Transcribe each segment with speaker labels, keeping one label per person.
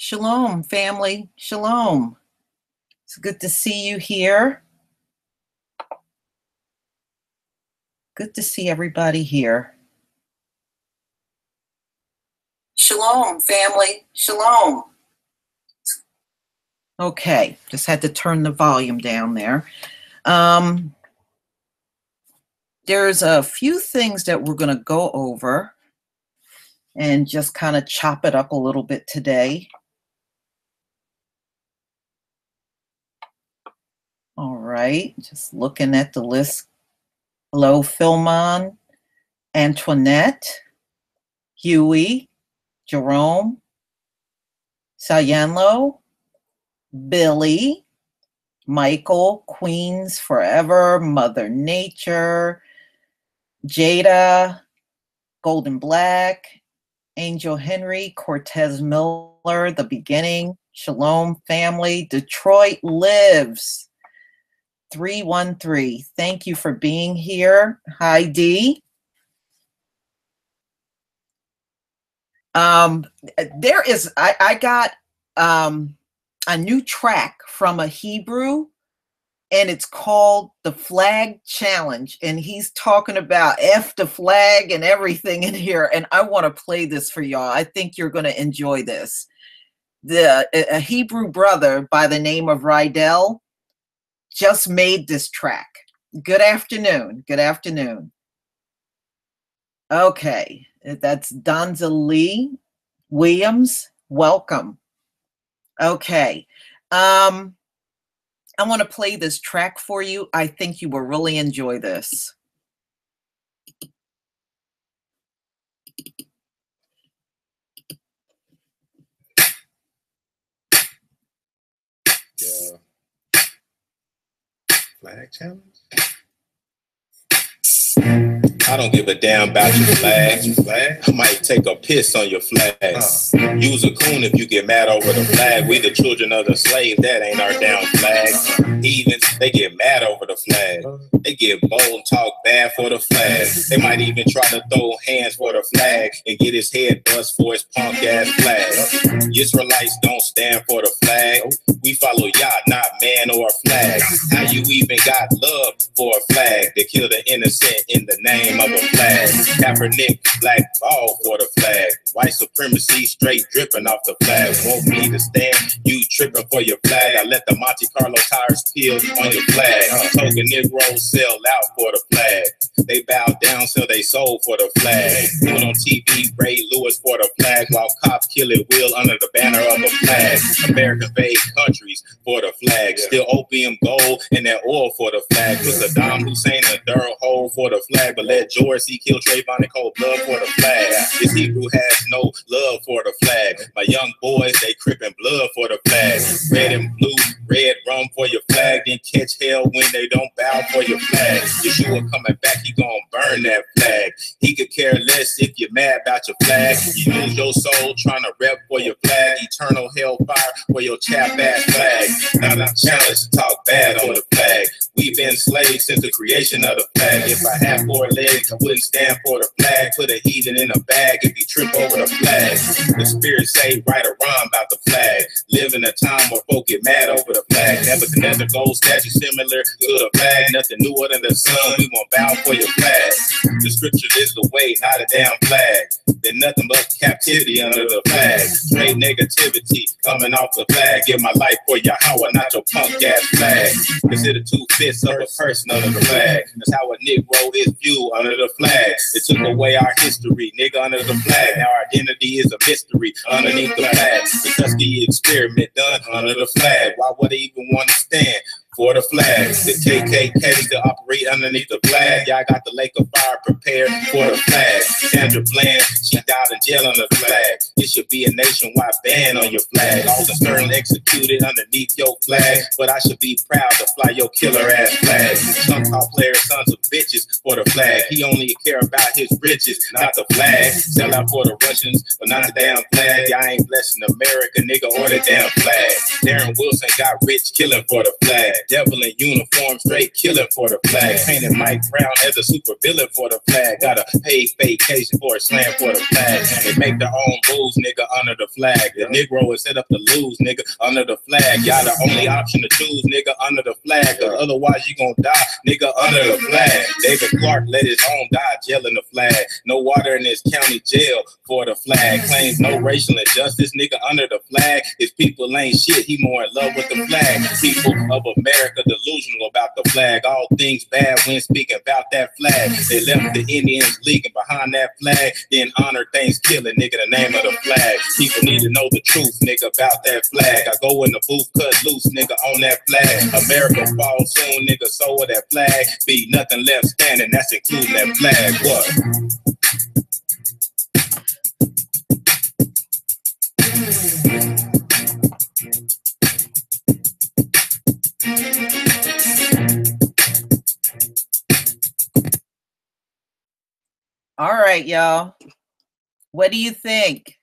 Speaker 1: Shalom, family. Shalom. It's good to see you here. Good to see everybody here. Shalom, family. Shalom. Okay, just had to turn the volume down there. There's a few things that we're going to go over and just kind of chop it up a little bit today. All right, just looking at the list. Hello, Philmon, Antoinette, Huey, Jerome, Sayanlo, Billy, Michael, Queens Forever, Mother Nature, Jada, Golden Black, Angel Henry, Cortez Miller, The Beginning, Shalom Family, Detroit Lives, 313. Thank you for being here. Hi, Dee. I got a new track from a Hebrew, and it's called The Flag Challenge. And he's talking about F the flag and everything in here. And I want to play this for y'all. I think you're going to enjoy this. A Hebrew brother by the name of Rydell just made this track. Good afternoon. Good afternoon. Okay, that's Donza Lee Williams. Welcome. Okay. I want to play this track for you. I think you will really enjoy this.
Speaker 2: Yeah. Flag challenge? I don't give a damn about your flag. I might take a piss on your flag. Use a coon if you get mad over the flag. We the children of the slave, that ain't our damn flag. Heathens, they get mad over the flag. They get bold and talk bad for the flag. They might even try to throw hands for the flag and get his head bust for his punk ass flag. Israelites don't stand for the flag. We follow Yah, not man or a flag. How you even got love for a flag that killed the innocent in the name of a flag? Kaepernick, black ball for the flag. White supremacy straight dripping off the flag. Want me to stand? You tripping for your flag. I let the Monte Carlo tires peel on your flag. Token Negroes sell out for the flag. They bow down, sell they soul for the flag. Put on TV, Ray Lewis for the flag, while cops kill it will under the banner of a flag. American invade countries for the flag. Still opium gold and that oil for the flag. Put Saddam Hussein in a dirt hole for the flag, but let George C. kill Trayvon and cold blood for the flag. This Hebrew has no love for the flag. My young boys, they crippin' blood for the flag. Red and blue, red rum for your flag, then catch hell when they don't bow for your flag. Yeshua coming back, he gonna burn that flag. He could care less if you're mad about your flag. You lose your soul trying to rep for your flag. Eternal hellfire for your chap ass flag. Now I'm challenged to talk bad on the flag. We've been slaves since the creation of the flag. If I had 4 legs, I wouldn't stand for the flag. Put a heathen in a bag if you trip over the flag. The spirit say right or wrong about the flag. Live in a time where folk get mad over the flag. Nebuchadnezzar gold statue similar to the flag. Nothing new under the sun. We won't bow for your flag. The scripture is the way, not a damn flag. Then nothing but captivity under the flag. Straight negativity coming off the flag. Give my life for Yahweh, not your punk ass flag. Consider 2/5 of a person under the flag. That's how a Negro is viewed under the flag. It took away our history, nigga, under the flag. Now our identity is a mystery underneath the flag. The Tuskegee experiment done under the flag. Why would they even want to stand for the flag? The KKK still operate underneath the flag. Y'all got the lake of fire prepared for the flag. Sandra Bland, she died in jail on the flag. It should be a nationwide ban on your flag. Alden Stern executed underneath your flag, but I should be proud to fly your killer ass flag. Some top players, sons of bitches for the flag. He only care about his riches, not the flag. Sell out for the Russians, but not the damn flag. Y'all ain't blessing America, nigga, or the damn flag. Darren Wilson got rich killing for the flag. Devil in uniform, straight killing for the flag. Painted Mike Brown as a super villain for the flag. Got a paid vacation for a slam for the flag. They make their own rules, nigga, under the flag. The Negro is set up to lose, nigga, under the flag. Y'all the only option to choose, nigga, under the flag. Cause otherwise you gonna die, nigga, under the flag. David Clark let his own die jailing the flag. No water in his county jail for the flag. Claims no racial injustice, nigga, under the flag. His people ain't shit, he more in love with the flag. People of America delusional about the flag. All things bad when speaking about that flag. They left the Indians leaking behind that flag. Then honor Thanksgiving, nigga, the name of the flag. People need to know the truth, nigga, about that flag. I go in the booth, cut loose, nigga, on that flag. America fall soon, nigga, so with that flag. Be nothing left standing, that's including that flag. What?
Speaker 1: All right, y'all. What do you think?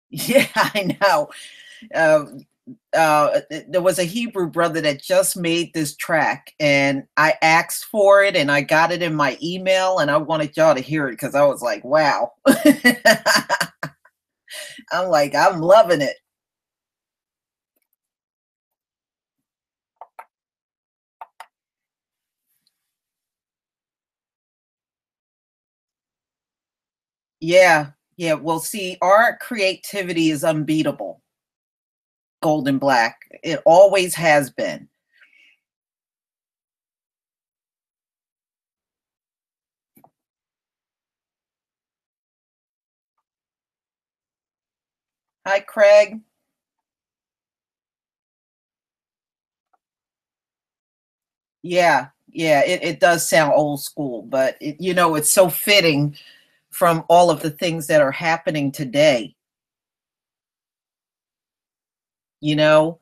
Speaker 1: Yeah, I know. There was a Hebrew brother that just made this track, and I asked for it, and I got it in my email, and I wanted y'all to hear it because I was like, wow. I'm like, I'm loving it. Yeah, yeah. Well, see, our creativity is unbeatable. Golden Black. It always has been. Hi, Craig. Yeah, yeah. It does sound old school, but you know, it's so fitting from all of the things that are happening today. You know,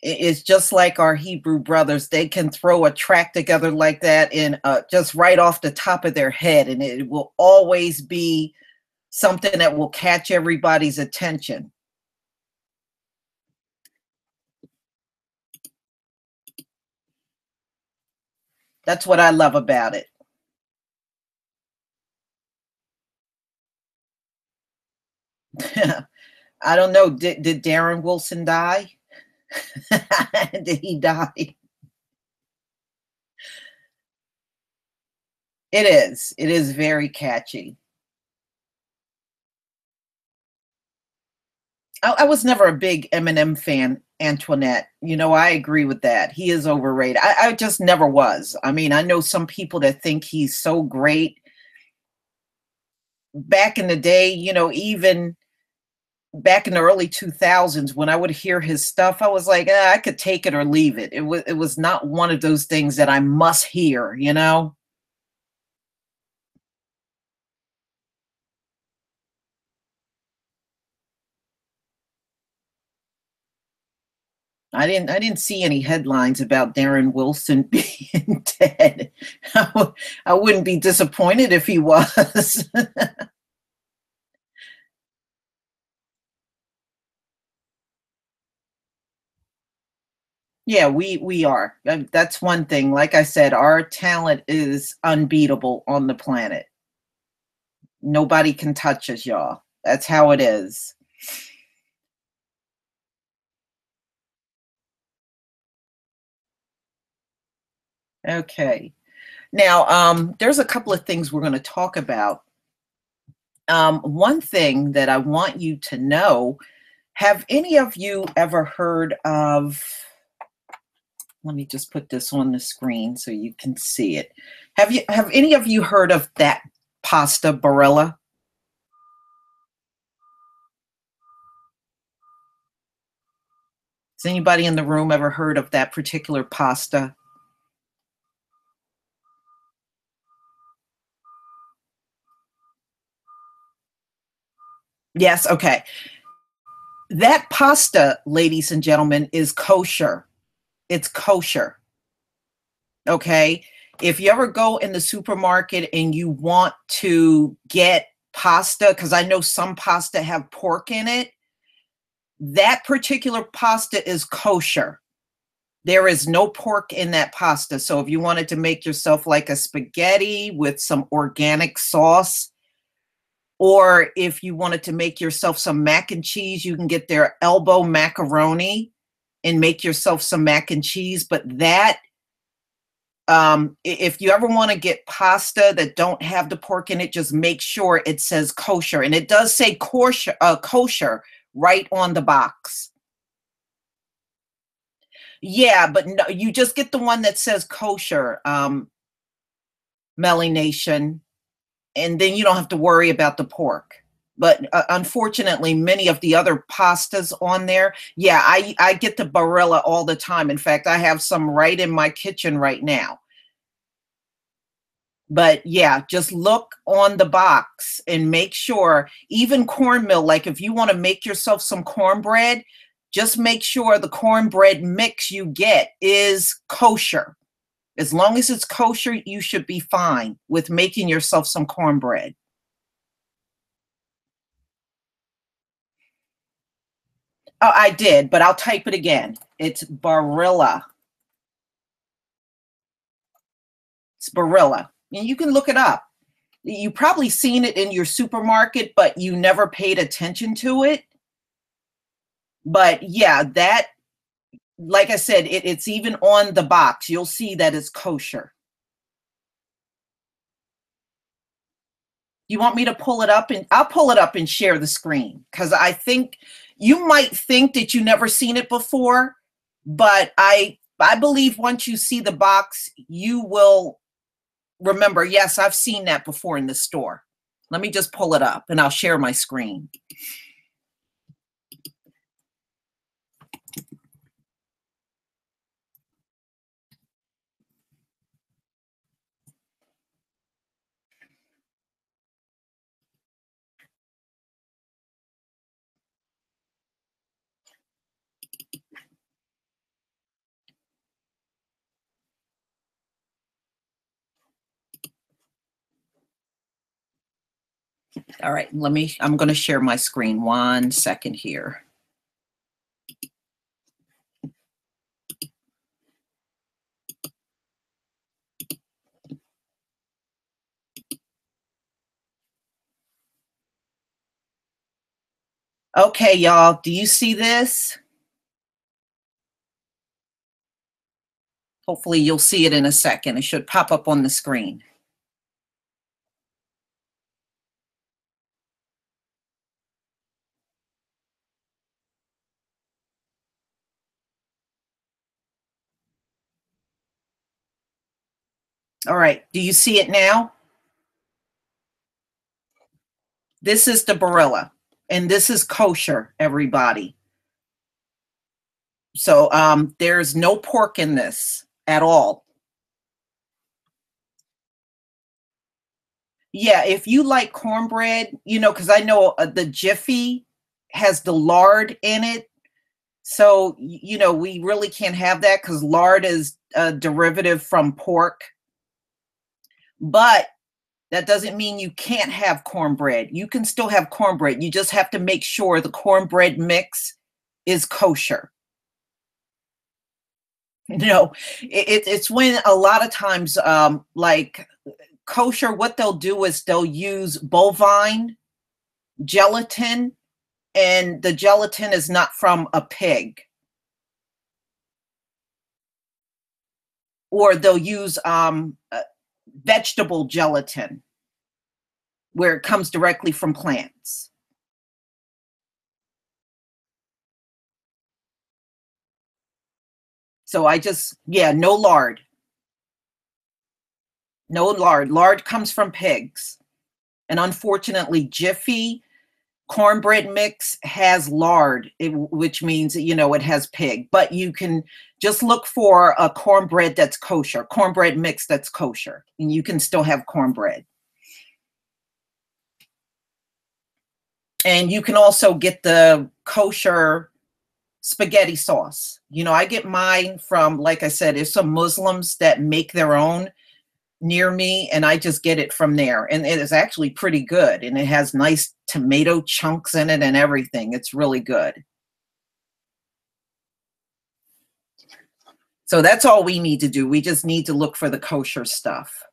Speaker 1: it's just like our Hebrew brothers. They can throw a track together like that in just right off the top of their head, and it will always be something that will catch everybody's attention. That's what I love about it. I don't know. Did Darren Wilson die? Did he die? It is. It is very catchy. I was never a big Eminem fan, Antoinette. You know, I agree with that. He is overrated. I just never was. I mean, I know some people that think he's so great. Back in the day, you know, even back in the early 2000s, when I would hear his stuff, I was like, I could take it or leave it. It was not one of those things that I must hear, you know? I didn't see any headlines about Darren Wilson being dead. I wouldn't be disappointed if he was. Yeah, we are. That's one thing. Like I said, our talent is unbeatable on the planet. Nobody can touch us, y'all. That's how it is. Okay. Now, there's a couple of things we're going to talk about. One thing that I want you to know, have any of you ever heard of, let me just put this on the screen so you can see it. Have any of you heard of that pasta, Barilla? Has anybody in the room ever heard of that particular pasta? Yes, okay. That pasta, ladies and gentlemen, is kosher. It's kosher. Okay. If you ever go in the supermarket and you want to get pasta, because I know some pasta have pork in it, That particular pasta is kosher. There is no pork in that pasta. So if you wanted to make yourself like a spaghetti with some organic sauce, or if you wanted to make yourself some mac and cheese, you can get their elbow macaroni and make yourself some mac and cheese. But that, if you ever want to get pasta that don't have the pork in it, just make sure it says kosher. And it does say kosher right on the box. Yeah, but no, you just get the one that says kosher, Melly Nation, and then you don't have to worry about the pork. But unfortunately, many of the other pastas on there, yeah, I get the Barilla all the time. In fact, I have some right in my kitchen right now. But yeah, just look on the box and make sure, even cornmeal, like if you want to make yourself some cornbread, just make sure the cornbread mix you get is kosher. As long as it's kosher, you should be fine with making yourself some cornbread. Oh, I did, but I'll type it again. It's Barilla. It's Barilla. And you can look it up. You've probably seen it in your supermarket, but you never paid attention to it. But yeah, that, like I said, it's even on the box. You'll see that it's kosher. You want me to pull it up? And I'll pull it up and share the screen, because I think you might think that you never seen it before, but I believe once you see the box, you will remember, yes, I've seen that before in the store. Let me just pull it up and I'll share my screen. All right, I'm going to share my screen 1 second here. Okay, y'all, do you see this? Hopefully you'll see it in a second. It should pop up on the screen. All right, do you see it now? This is the Barilla, and this is kosher, everybody. So there's no pork in this at all. Yeah, if you like cornbread, because I know the Jiffy has the lard in it. So, we really can't have that because lard is a derivative from pork. But that doesn't mean you can't have cornbread. You can still have cornbread. You just have to make sure the cornbread mix is kosher. It's when a lot of times, like kosher, what they'll do is they'll use bovine gelatin, and the gelatin is not from a pig. Or they'll use vegetable gelatin, where it comes directly from plants. So no lard. No lard. Lard comes from pigs. And unfortunately, Jiffy cornbread mix has lard, which means, it has pig. But you can just look for a cornbread that's kosher, cornbread mix that's kosher, and you can still have cornbread. And you can also get the kosher spaghetti sauce. I get mine from, like I said, there's some Muslims that make their own near me, and I just get it from there. And it is actually pretty good. And it has nice tomato chunks in it and everything. It's really good. So that's all we need to do. We just need to look for the kosher stuff.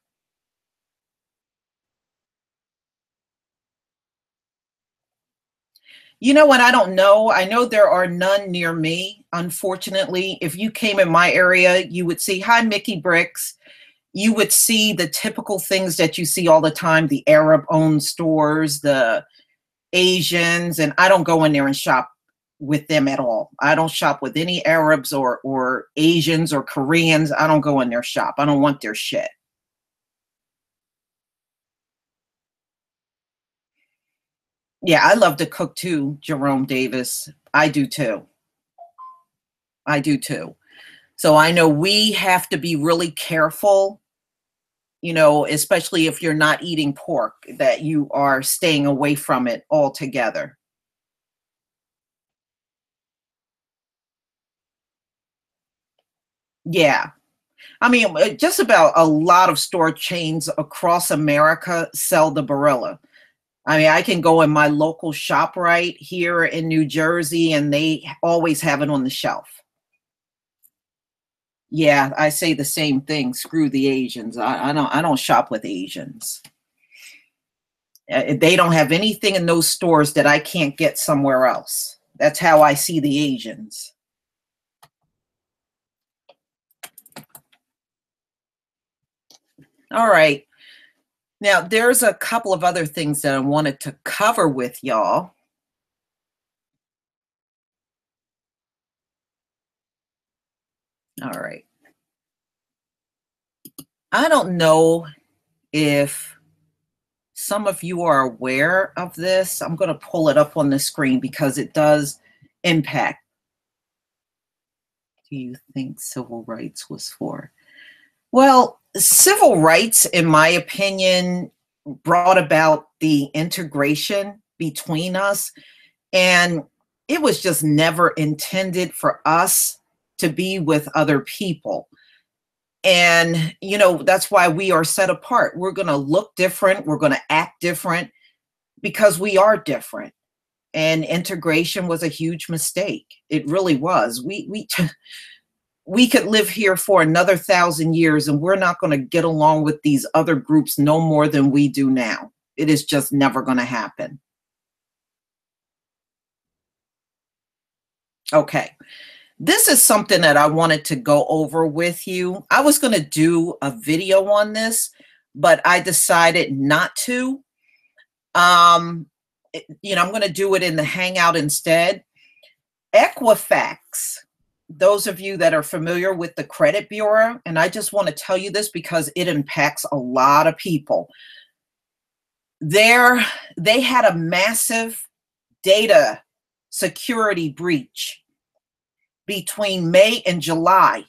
Speaker 1: You know what? I don't know. I know there are none near me, unfortunately. If you came in my area, you would see, hi, Mickey Bricks. You would see the typical things that you see all the time, the Arab-owned stores, the Asians, and I don't go in there and shop with them at all. I don't shop with any Arabs or Asians or Koreans. I don't go in their shop. I don't want their shit. Yeah, I love to cook too, Jerome Davis. I do too. I do too. So I know we have to be really careful, you know, especially if you're not eating pork, that you are staying away from it altogether. Yeah. I mean, just about a lot of store chains across America sell the Barilla. I mean, I can go in my local shop right here in New Jersey and they always have it on the shelf. Yeah, I say the same thing. Screw the Asians. I don't shop with Asians. They don't have anything in those stores that I can't get somewhere else. That's how I see the Asians. All right. Now, there's a couple of other things that I wanted to cover with y'all. All right. I don't know if some of you are aware of this. I'm going to pull it up on the screen because it does impact. Do you think civil rights was for? Well, civil rights, in my opinion, brought about the integration between us. And it was just never intended for us to be with other people. And, you know, that's why we are set apart. We're going to look different. We're going to act different because we are different. And integration was a huge mistake. It really was. We could live here for another 1,000 years and we're not going to get along with these other groups no more than we do now. It is just never going to happen. Okay. This is something that I wanted to go over with you. I was going to do a video on this, but I decided not to. You know, I'm going to do it in the Hangout instead. Equifax, those of you that are familiar with the credit bureau, and I just want to tell you this because it impacts a lot of people. They had a massive data security breach between May and July,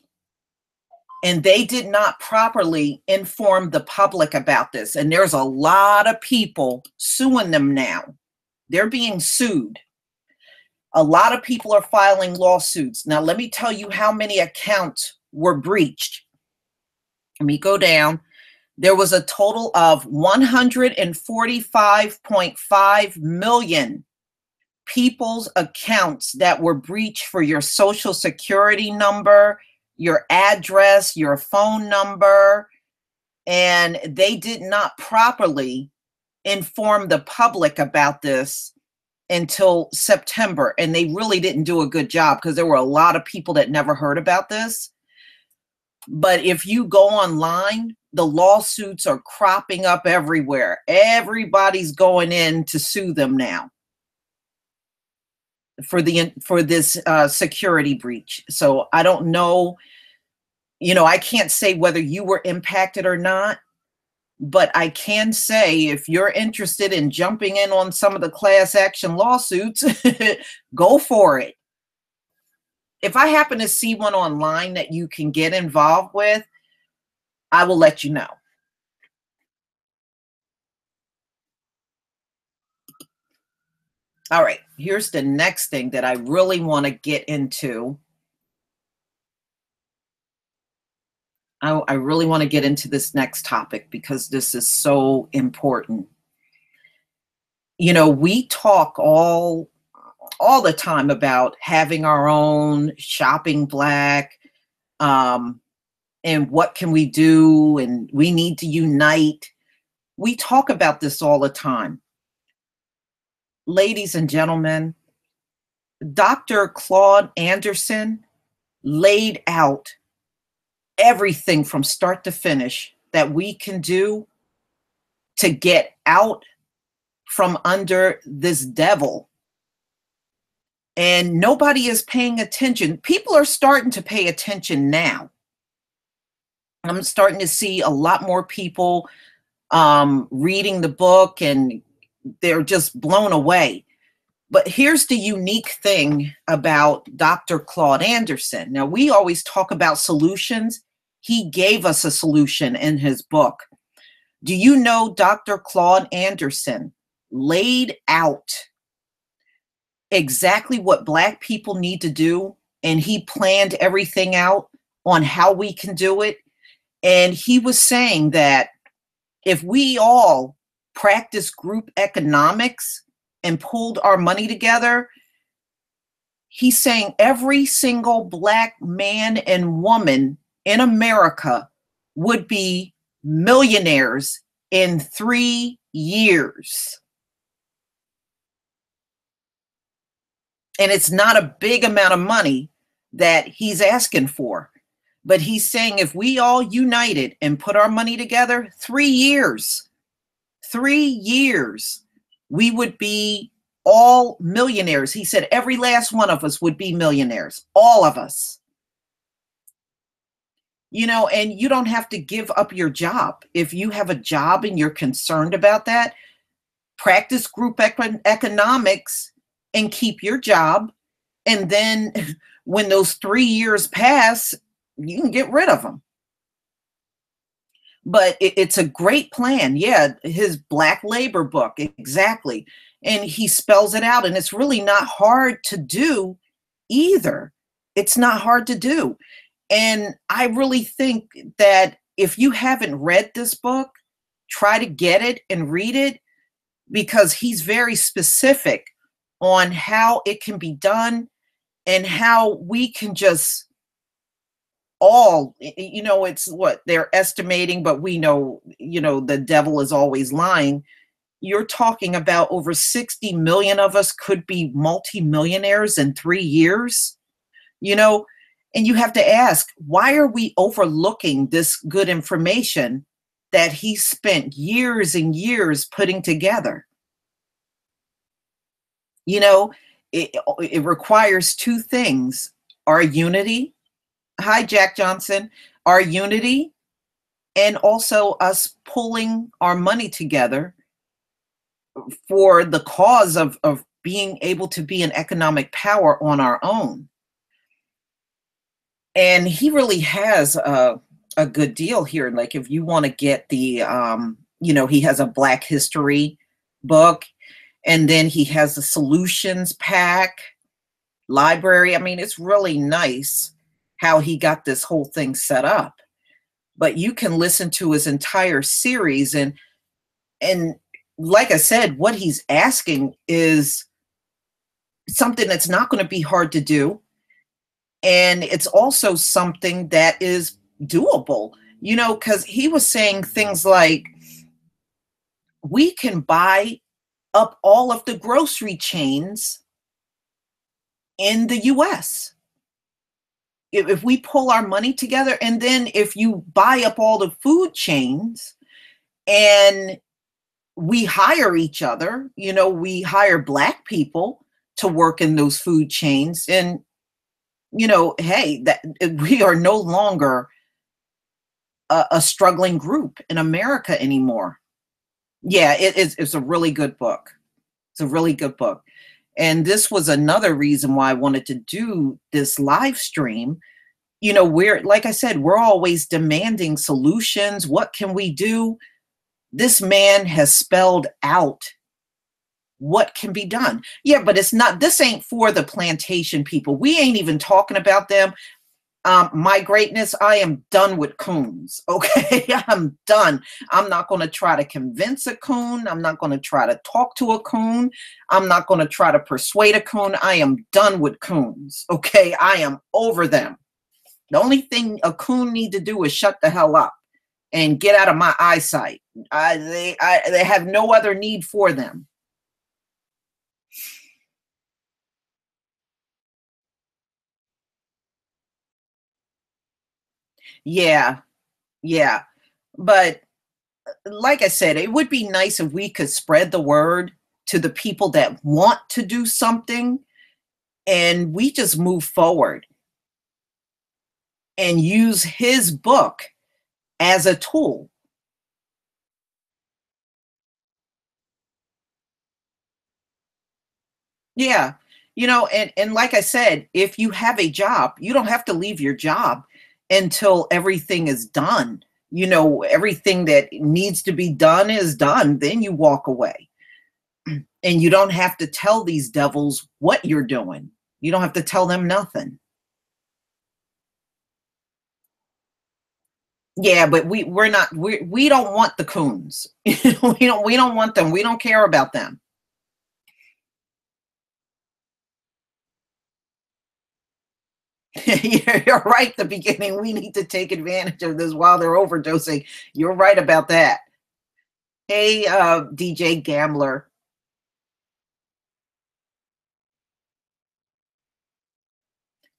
Speaker 1: and they did not properly inform the public about this. And there's a lot of people suing them now. They're being sued. A lot of people are filing lawsuits. Now, let me tell you how many accounts were breached. Let me go down. There was a total of 145.5 million people's accounts that were breached for your social security number, your address, your phone number, and they did not properly inform the public about this until September. And they really didn't do a good job because there were a lot of people that never heard about this. But if you go online, the lawsuits are cropping up everywhere. Everybody's going in to sue them now for this security breach. So I don't know, you know, I can't say whether you were impacted or not, but I can say if you're interested in jumping in on some of the class action lawsuits, go for it. If I happen to see one online that you can get involved with, I will let you know. All right, here's the next thing that I really want to get into. I really want to get into this next topic because this is so important. You know, we talk all the time about having our own, shopping black, and what can we do, and we need to unite. We talk about this all the time. Ladies and gentlemen, Dr. Claude Anderson laid out everything from start to finish that we can do to get out from under this devil. And nobody is paying attention. People are starting to pay attention now. I'm starting to see a lot more people reading the book, and they're just blown away. But here's the unique thing about Dr. Claude Anderson. Now, we always talk about solutions. He gave us a solution in his book. Do you know Dr. Claude Anderson laid out exactly what Black people need to do, and he planned everything out on how we can do it? And he was saying that if we all practice group economics and pulled our money together, he's saying every single Black man and woman in America would be millionaires in 3 years. And it's not a big amount of money that he's asking for. But he's saying if we all united and put our money together, 3 years, we would be all millionaires. He said every last one of us would be millionaires, all of us. You know, and you don't have to give up your job. If you have a job and you're concerned about that, practice group economics and keep your job. And then when those 3 years pass, you can get rid of them. But it's a great plan. Yeah, his Black Labor book, exactly. And he spells it out, and it's really not hard to do either. It's not hard to do. And I really think that if you haven't read this book, try to get it and read it, because he's very specific on how it can be done and how we can just all, you know, it's what they're estimating, but we know, you know, the devil is always lying. You're talking about over 60 million of us could be multimillionaires in 3 years, you know, and you have to ask, why are we overlooking this good information that he spent years and years putting together? You know, it requires two things: our unity. Hi, Jack Johnson. Our unity, and also us pulling our money together for the cause of being able to be an economic power on our own. And he really has a good deal here. Like if you want to get the, you know, he has a Black History book, and then he has a solutions pack library. I mean, it's really nice how he got this whole thing set up. But you can listen to his entire series, and like I said, what he's asking is something that's not going to be hard to do. And it's also something that is doable, you know, because he was saying things like, we can buy up all of the grocery chains in the US. If we pull our money together, and then if you buy up all the food chains and we hire each other, you know, we hire Black people to work in those food chains, and, you know, hey, that we are no longer a struggling group in America anymore. Yeah, it's a really good book. It's a really good book. And this was another reason why I wanted to do this live stream. You know, we're, like I said, we're always demanding solutions. What can we do? This man has spelled out what can be done. Yeah, but it's not, this ain't for the plantation people. We ain't even talking about them. My greatness, I am done with coons. Okay, I'm done. I'm not going to try to convince a coon. I'm not going to try to talk to a coon. I'm not going to try to persuade a coon. I am done with coons. Okay, I am over them. The only thing a coon need to do is shut the hell up and get out of my eyesight. They have no other need for them. Yeah, yeah. But like I said, it would be nice if we could spread the word to the people that want to do something and we just move forward and use his book as a tool. Yeah. And like I said, if you have a job, you don't have to leave your job until everything is done. Everything that needs to be done is done. Then you walk away. And you don't have to tell these devils what you're doing. You don't have to tell them nothing. Yeah, but we don't want the coons. We don't want them. We don't care about them. You're right. The beginning, we need to take advantage of this while they're overdosing. You're right about that. Hey, DJ Gambler.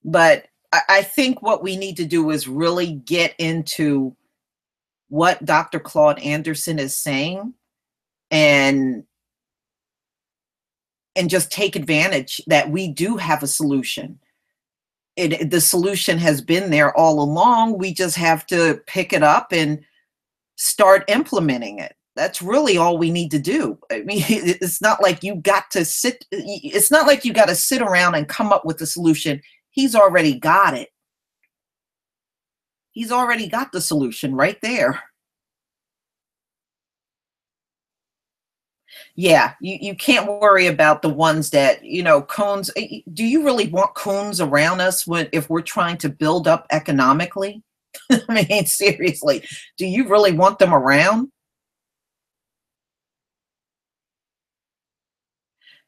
Speaker 1: But I think what we need to do is really get into what Dr. Claude Anderson is saying and just take advantage that we do have a solution. The solution has been there all along. We just have to pick it up and start implementing it. That's really all we need to do. I mean, it's not like you got to sit. It's not like you got to sit around and come up with the solution. He's already got it. He's already got the solution right there. Yeah, you can't worry about the ones that, coons. Do you really want coons around us if we're trying to build up economically? I mean, seriously, do you really want them around?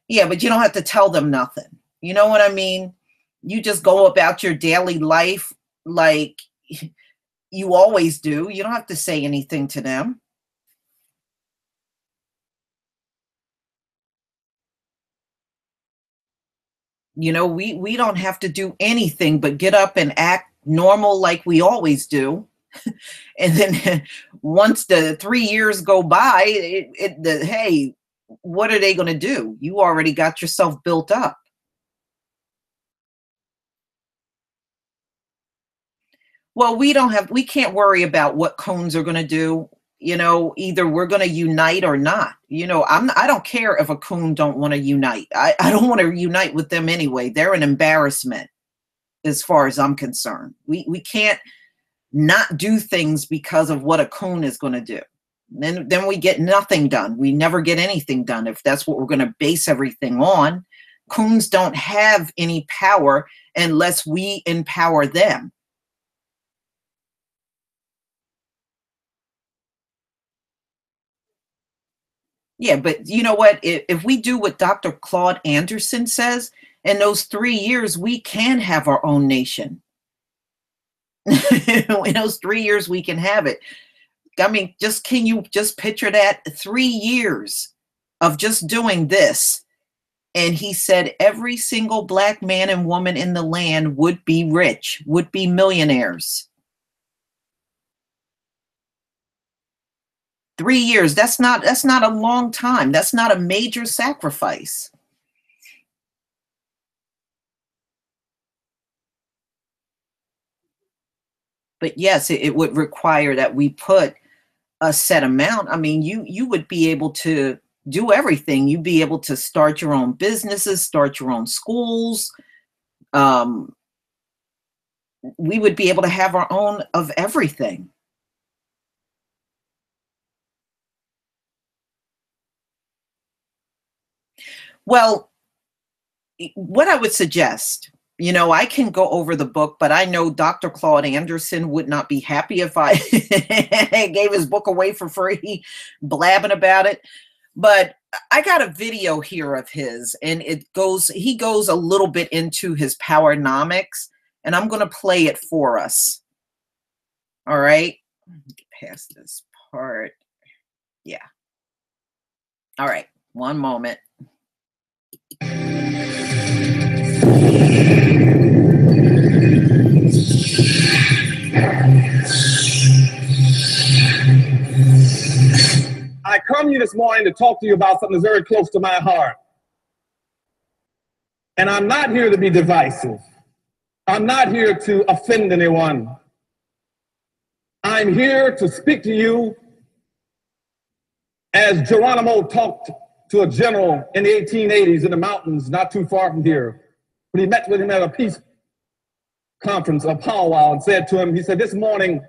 Speaker 1: Yeah, but you don't have to tell them nothing. You know what I mean? You just go about your daily life like you always do. You don't have to say anything to them. We don't have to do anything but get up and act normal like we always do. And then once the 3 years go by, hey, what are they going to do? You already got yourself built up. Well, we can't worry about what cones are going to do. Either we're going to unite or not. I don't care if a coon don't want to unite. I don't want to unite with them anyway. They're an embarrassment as far as I'm concerned. We can't not do things because of what a coon is going to do. Then we get nothing done. We never get anything done if that's what we're going to base everything on. Coons don't have any power unless we empower them. Yeah, but you know what? If we do what Dr. Claude Anderson says, in those 3 years, we can have our own nation. In those 3 years, we can have it. I mean, can you just picture that? 3 years of just doing this. And he said every single black man and woman in the land would be rich, would be millionaires. 3 years, that's not a long time. That's not a major sacrifice. But yes, it would require that we put a set amount. I mean, you would be able to do everything. You'd be able to start your own businesses, start your own schools. We would be able to have our own of everything. Well, what I would suggest, I can go over the book, but I know Dr. Claude Anderson would not be happy if I gave his book away for free, blabbing about it. But I got a video here of his, and he goes a little bit into his Powernomics, and I'm going to play it for us. All right. Get past this part. Yeah. All right. One moment.
Speaker 3: I come to you this morning to talk to you about something that's very close to my heart. And I'm not here to be divisive. I'm not here to offend anyone. I'm here to speak to you as Geronimo talked to a general in the 1880s in the mountains not too far from here. When he met with him at a peace conference, a powwow, and said to him, he said, this morning,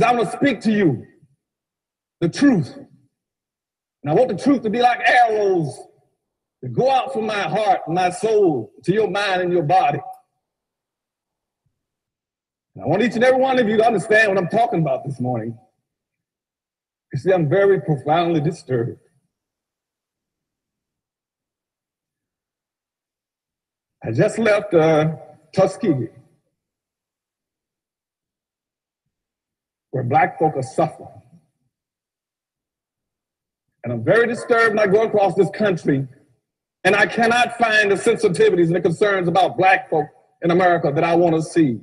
Speaker 3: I want to speak to you the truth. And I want the truth to be like arrows that go out from my heart and my soul to your mind and your body. And I want each and every one of you to understand what I'm talking about this morning. You see, I'm very profoundly disturbed. I just left Tuskegee, where black folk are suffering. And I'm very disturbed when I go across this country, and I cannot find the sensitivities and the concerns about black folk in America that I want to see.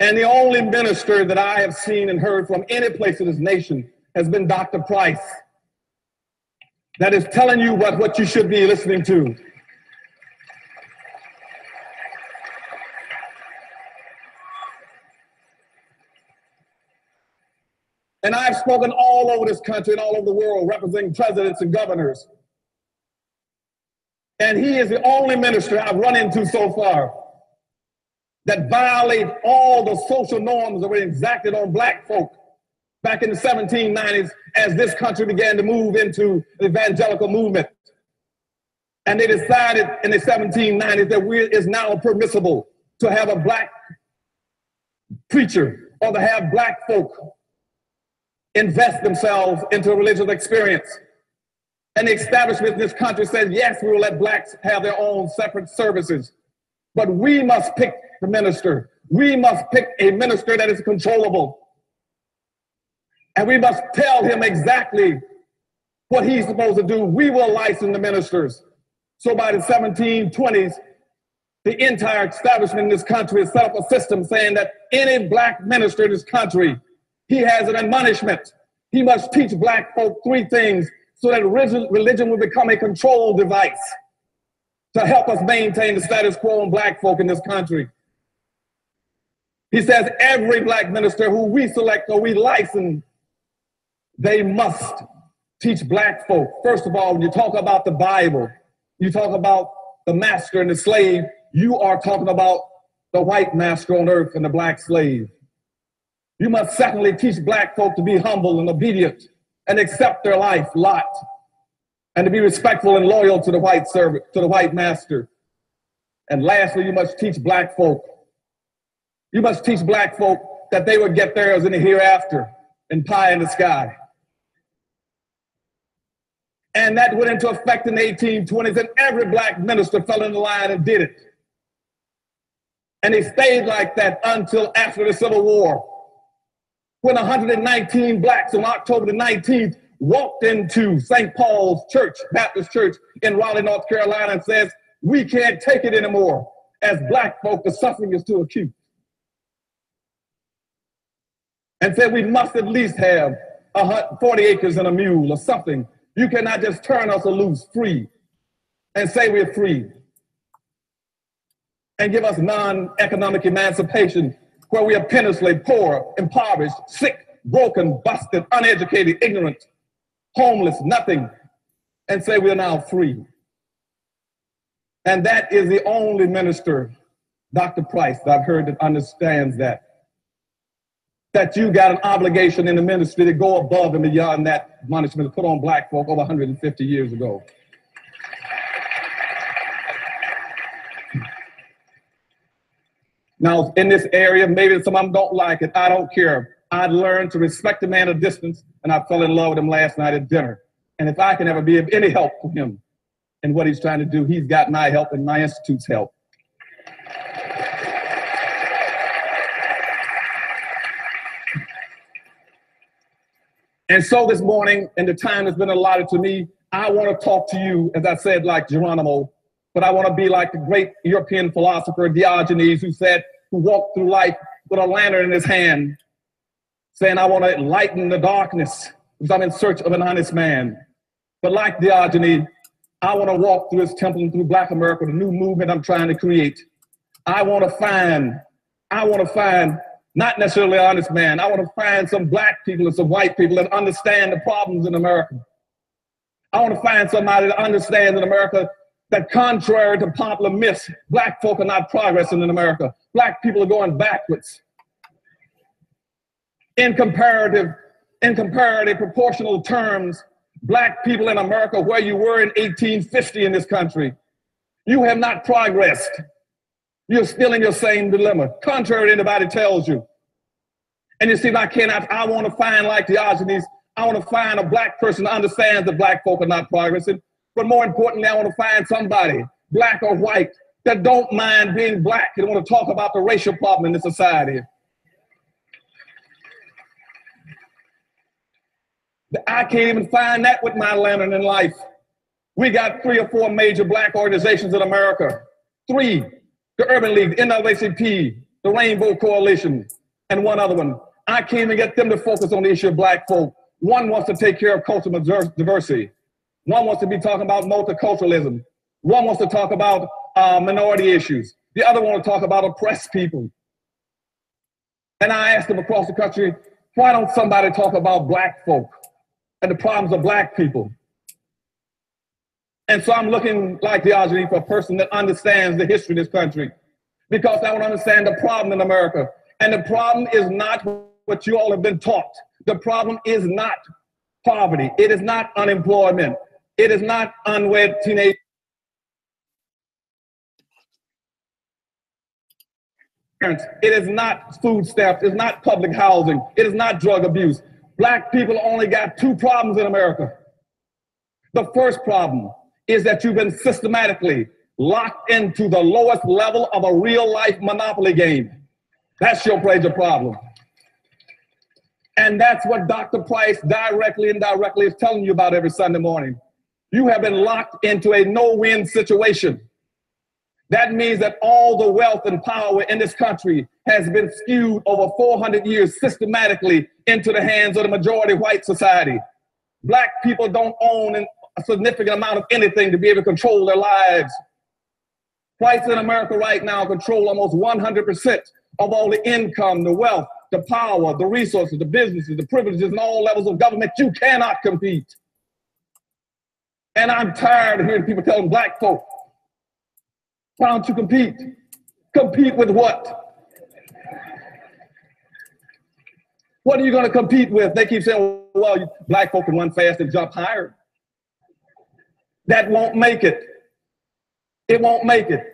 Speaker 3: And the only minister that I have seen and heard from any place in this nation has been Dr. Price, that is telling you what you should be listening to. And I've spoken all over this country and all over the world representing presidents and governors. And he is the only minister I've run into so far that violate all the social norms that were exacted on black folk back in the 1790s as this country began to move into the evangelical movement. And they decided in the 1790s that it is now permissible to have a black preacher or to have black folk invest themselves into a religious experience. And the establishment in this country said, yes, we will let blacks have their own separate services, but we must pick the minister. We must pick a minister that is controllable. And we must tell him exactly what he's supposed to do. We will license the ministers. So by the 1720s, the entire establishment in this country has set up a system saying that any black minister in this country, he has an admonishment. He must teach black folk three things so that religion will become a control device to help us maintain the status quo on black folk in this country. He says every black minister who we select or we license, they must teach black folk. First of all, when you talk about the Bible, you talk about the master and the slave, you are talking about the white master on earth and the black slave. You must secondly teach black folk to be humble and obedient and accept their life lot, and to be respectful and loyal to the white servant, to the white master. And lastly, you must teach black folk. You must teach black folk that they would get theirs in the hereafter, in pie in the sky. And that went into effect in the 1820s, and every black minister fell in the line and did it. And they stayed like that until after the Civil War, when 119 blacks on October the 19th walked into St. Paul's Church, Baptist Church in Raleigh, North Carolina, and says, we can't take it anymore. As black folk, the suffering is too acute. And said we must at least have 40 acres and a mule or something. You cannot just turn us loose free and say we're free and give us non-economic emancipation where we are pennilessly, poor, impoverished, sick, broken, busted, uneducated, ignorant, homeless, nothing, and say we are now free. And that is the only minister, Dr. Price, that I've heard that understands that you got an obligation in the ministry to go above and beyond that admonishment put on black folk over 150 years ago. Now, in this area, maybe some of them don't like it. I don't care. I learned to respect a man at a distance, and I fell in love with him last night at dinner. And if I can ever be of any help to him in what he's trying to do, he's got my help and my institute's help. And so this morning, in the time that's been allotted to me, I want to talk to you, as I said, like Geronimo, but I want to be like the great European philosopher Diogenes, who walked through life with a lantern in his hand, saying, I want to lighten the darkness because I'm in search of an honest man. But like Diogenes, I want to walk through his temple and through Black America, the new movement I'm trying to create. I want to find not necessarily an honest man. I want to find some Black people and some white people that understand the problems in America. I want to find somebody that understands in America that contrary to popular myths, Black folk are not progressing in America. Black people are going backwards. In comparative proportional terms, Black people in America, where you were in 1850 in this country, you have not progressed. You're still in your same dilemma, contrary to anybody tells you. And you see, I want to find, like Diogenes, I want to find a Black person that understands that Black folk are not progressing. But more importantly, I want to find somebody, Black or white, that don't mind being Black and want to talk about the racial problem in this society. I can't even find that with my lantern in life. We got 3 or 4 major Black organizations in America. 3, the Urban League, the NAACP, the Rainbow Coalition, and one other one. I can't even get them to focus on the issue of Black folk. One wants to take care of cultural diversity. One wants to be talking about multiculturalism. One wants to talk about minority issues. The other wants to talk about oppressed people. And I asked them across the country, why don't somebody talk about Black folk and the problems of Black people? And so I'm looking, like Diogenes, for a person that understands the history of this country, because I want to understand the problem in America. And the problem is not what you all have been taught. The problem is not poverty. It is not unemployment. It is not unwed teenage. It is not food stamps. It's not public housing. It is not drug abuse. Black people only got 2 problems in America. The first problem is that you've been systematically locked into the lowest level of a real life monopoly game. That's your major problem. And that's what Dr. Price directly and indirectly is telling you about every Sunday morning. You have been locked into a no-win situation. That means that all the wealth and power in this country has been skewed over 400 years systematically into the hands of the majority white society. Black people don't own a significant amount of anything to be able to control their lives. Whites in America right now control almost 100% of all the income, the wealth, the power, the resources, the businesses, the privileges, and all levels of government. You cannot compete. And I'm tired of hearing people telling Black folk, why don't you compete? Compete with what? What are you going to compete with? They keep saying, well, Black folk can run fast and jump higher. That won't make it. It won't make it.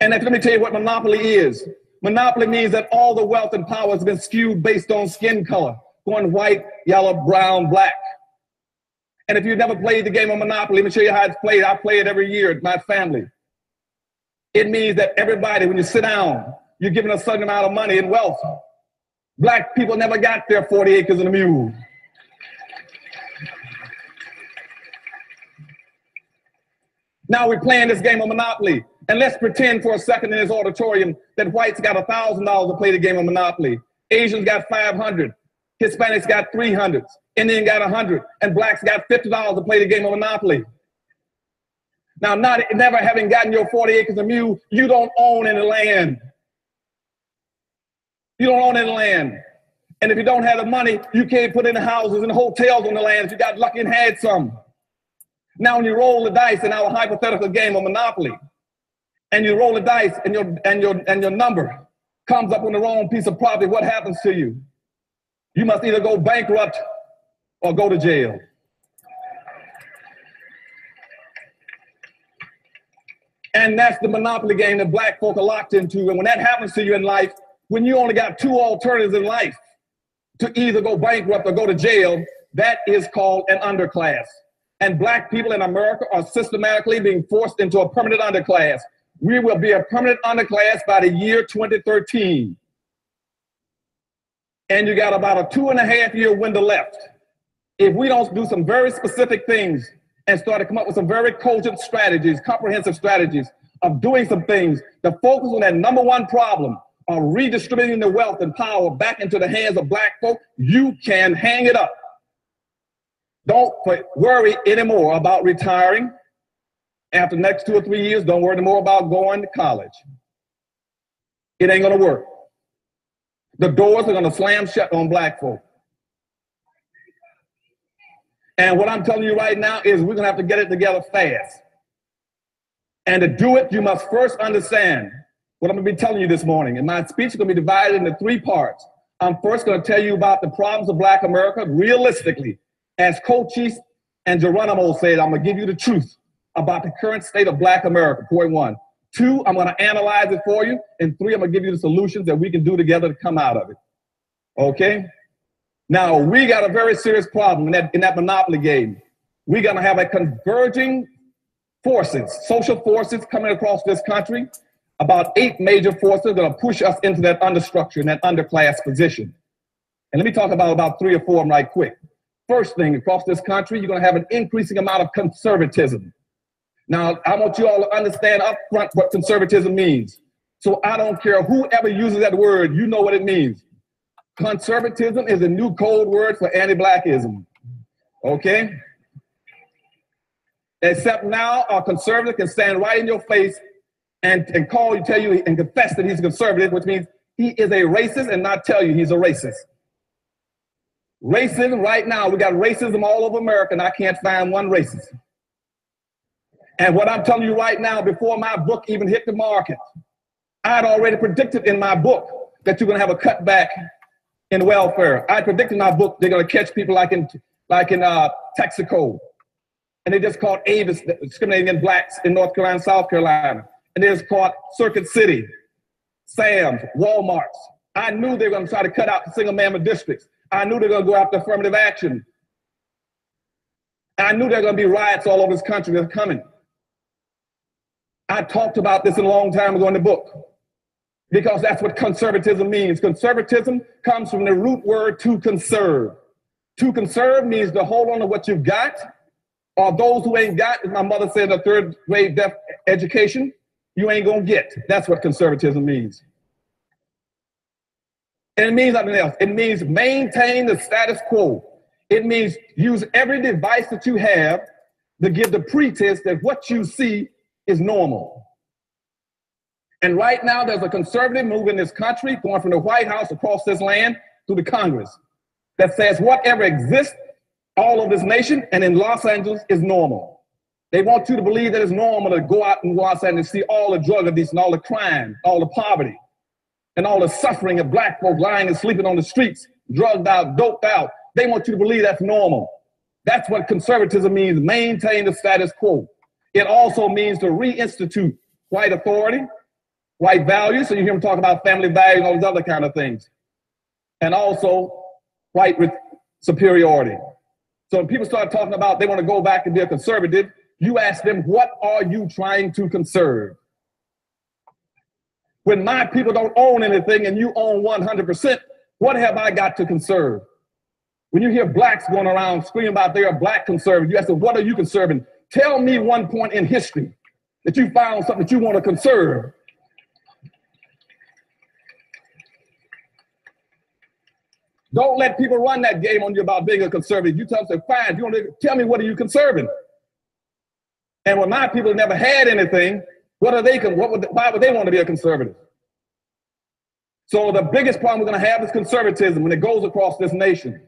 Speaker 3: And let me tell you what monopoly is. Monopoly means that all the wealth and power has been skewed based on skin color, going white, yellow, brown, black. And if you've never played the game of Monopoly, let me show you how it's played. I play it every year with my family. It means that everybody, when you sit down, you're given a certain amount of money and wealth. Black people never got their 40 acres and a mule. Now we're playing this game of Monopoly. And let's pretend for a second in this auditorium that whites got $1,000 to play the game of Monopoly. Asians got $500. Hispanics got $300. Indian got $100. And blacks got $50 to play the game of Monopoly. Now, never having gotten your 40 acres of mule, you don't own any land. You don't own any land. And if you don't have the money, you can't put any houses and hotels on the land if you got lucky and had some. Now, when you roll the dice in our hypothetical game of Monopoly, and you roll the dice and your number comes up on the wrong piece of property, what happens to you? You must either go bankrupt or go to jail. And that's the monopoly game that black folk are locked into. And when that happens to you in life, when you only got 2 alternatives in life, to either go bankrupt or go to jail, that is called an underclass. And black people in America are systematically being forced into a permanent underclass. We will be a permanent underclass by the year 2013. And you got about a 2.5-year window left. If we don't do some very specific things and start to come up with some very cogent strategies, comprehensive strategies of doing some things to focus on that number one problem of redistributing the wealth and power back into the hands of black folk, you can hang it up. Don't worry anymore about retiring. After the next 2 or 3 years, don't worry anymore about going to college. It ain't gonna work. The doors are gonna slam shut on black folk. And what I'm telling you right now is we're gonna have to get it together fast. And to do it, you must first understand what I'm gonna be telling you this morning. And my speech is gonna be divided into 3 parts. I'm first gonna tell you about the problems of black America realistically. As Cochise and Geronimo said, I'm gonna give you the truth about the current state of black America, point 1. 2, I'm gonna analyze it for you. And 3, I'm gonna give you the solutions that we can do together to come out of it, okay? Now, we got a very serious problem in that monopoly game. We're gonna have a converging forces, social forces coming across this country, about 8 major forces that will push us into that understructure and that underclass position. And let me talk about 3 or 4 of them right quick. First thing, across this country, you're gonna have an increasing amount of conservatism. Now, I want you all to understand up front what conservatism means. So I don't care whoever uses that word, you know what it means. Conservatism is a new code word for anti-blackism, okay? Except now a conservative can stand right in your face and tell you and confess that he's a conservative, which means he is a racist and not tell you he's a racist. Racism right now, we got racism all over America and I can't find one racist. And what I'm telling you right now, before my book even hit the market, I'd already predicted in my book that you're gonna have a cutback in welfare. I predicted in my book they're gonna catch people like in Texaco, and they just caught Avis discriminating against blacks in North Carolina, South Carolina, and they just caught Circuit City, Sam's, Walmart's. I knew they were gonna try to cut out the single mammoth districts. I knew they were gonna go after affirmative action. I knew there were gonna be riots all over this country that's coming. I talked about this a long time ago in the book because that's what conservatism means. Conservatism comes from the root word to conserve. To conserve means to hold on to what you've got, or those who ain't got, as my mother said, a 3rd grade deaf education, you ain't gonna get. That's what conservatism means. And it means nothing else. It means maintain the status quo. It means use every device that you have to give the pretense that what you see is normal. And right now there's a conservative move in this country going from the White House across this land to the Congress that says whatever exists all over this nation and in Los Angeles is normal. They want you to believe that it's normal to go out in Los Angeles and see all the drug abuse and all the crime, all the poverty, and all the suffering of black folk lying and sleeping on the streets, drugged out, doped out. They want you to believe that's normal. That's what conservatism means, maintain the status quo. It also means to reinstitute white authority, white values. So you hear them talk about family values and all these other kind of things. And also white superiority. So when people start talking about they want to go back and be a conservative, you ask them, what are you trying to conserve? When my people don't own anything and you own 100%, what have I got to conserve? When you hear blacks going around screaming about they are black conservatives, you ask them, what are you conserving? Tell me one point in history that you found something that you want to conserve. Don't let people run that game on you about being a conservative. You tell them, fine, if you want to tell me what are you conserving? And when my people never had anything, why would they want to be a conservative? So the biggest problem we're going to have is conservatism when it goes across this nation.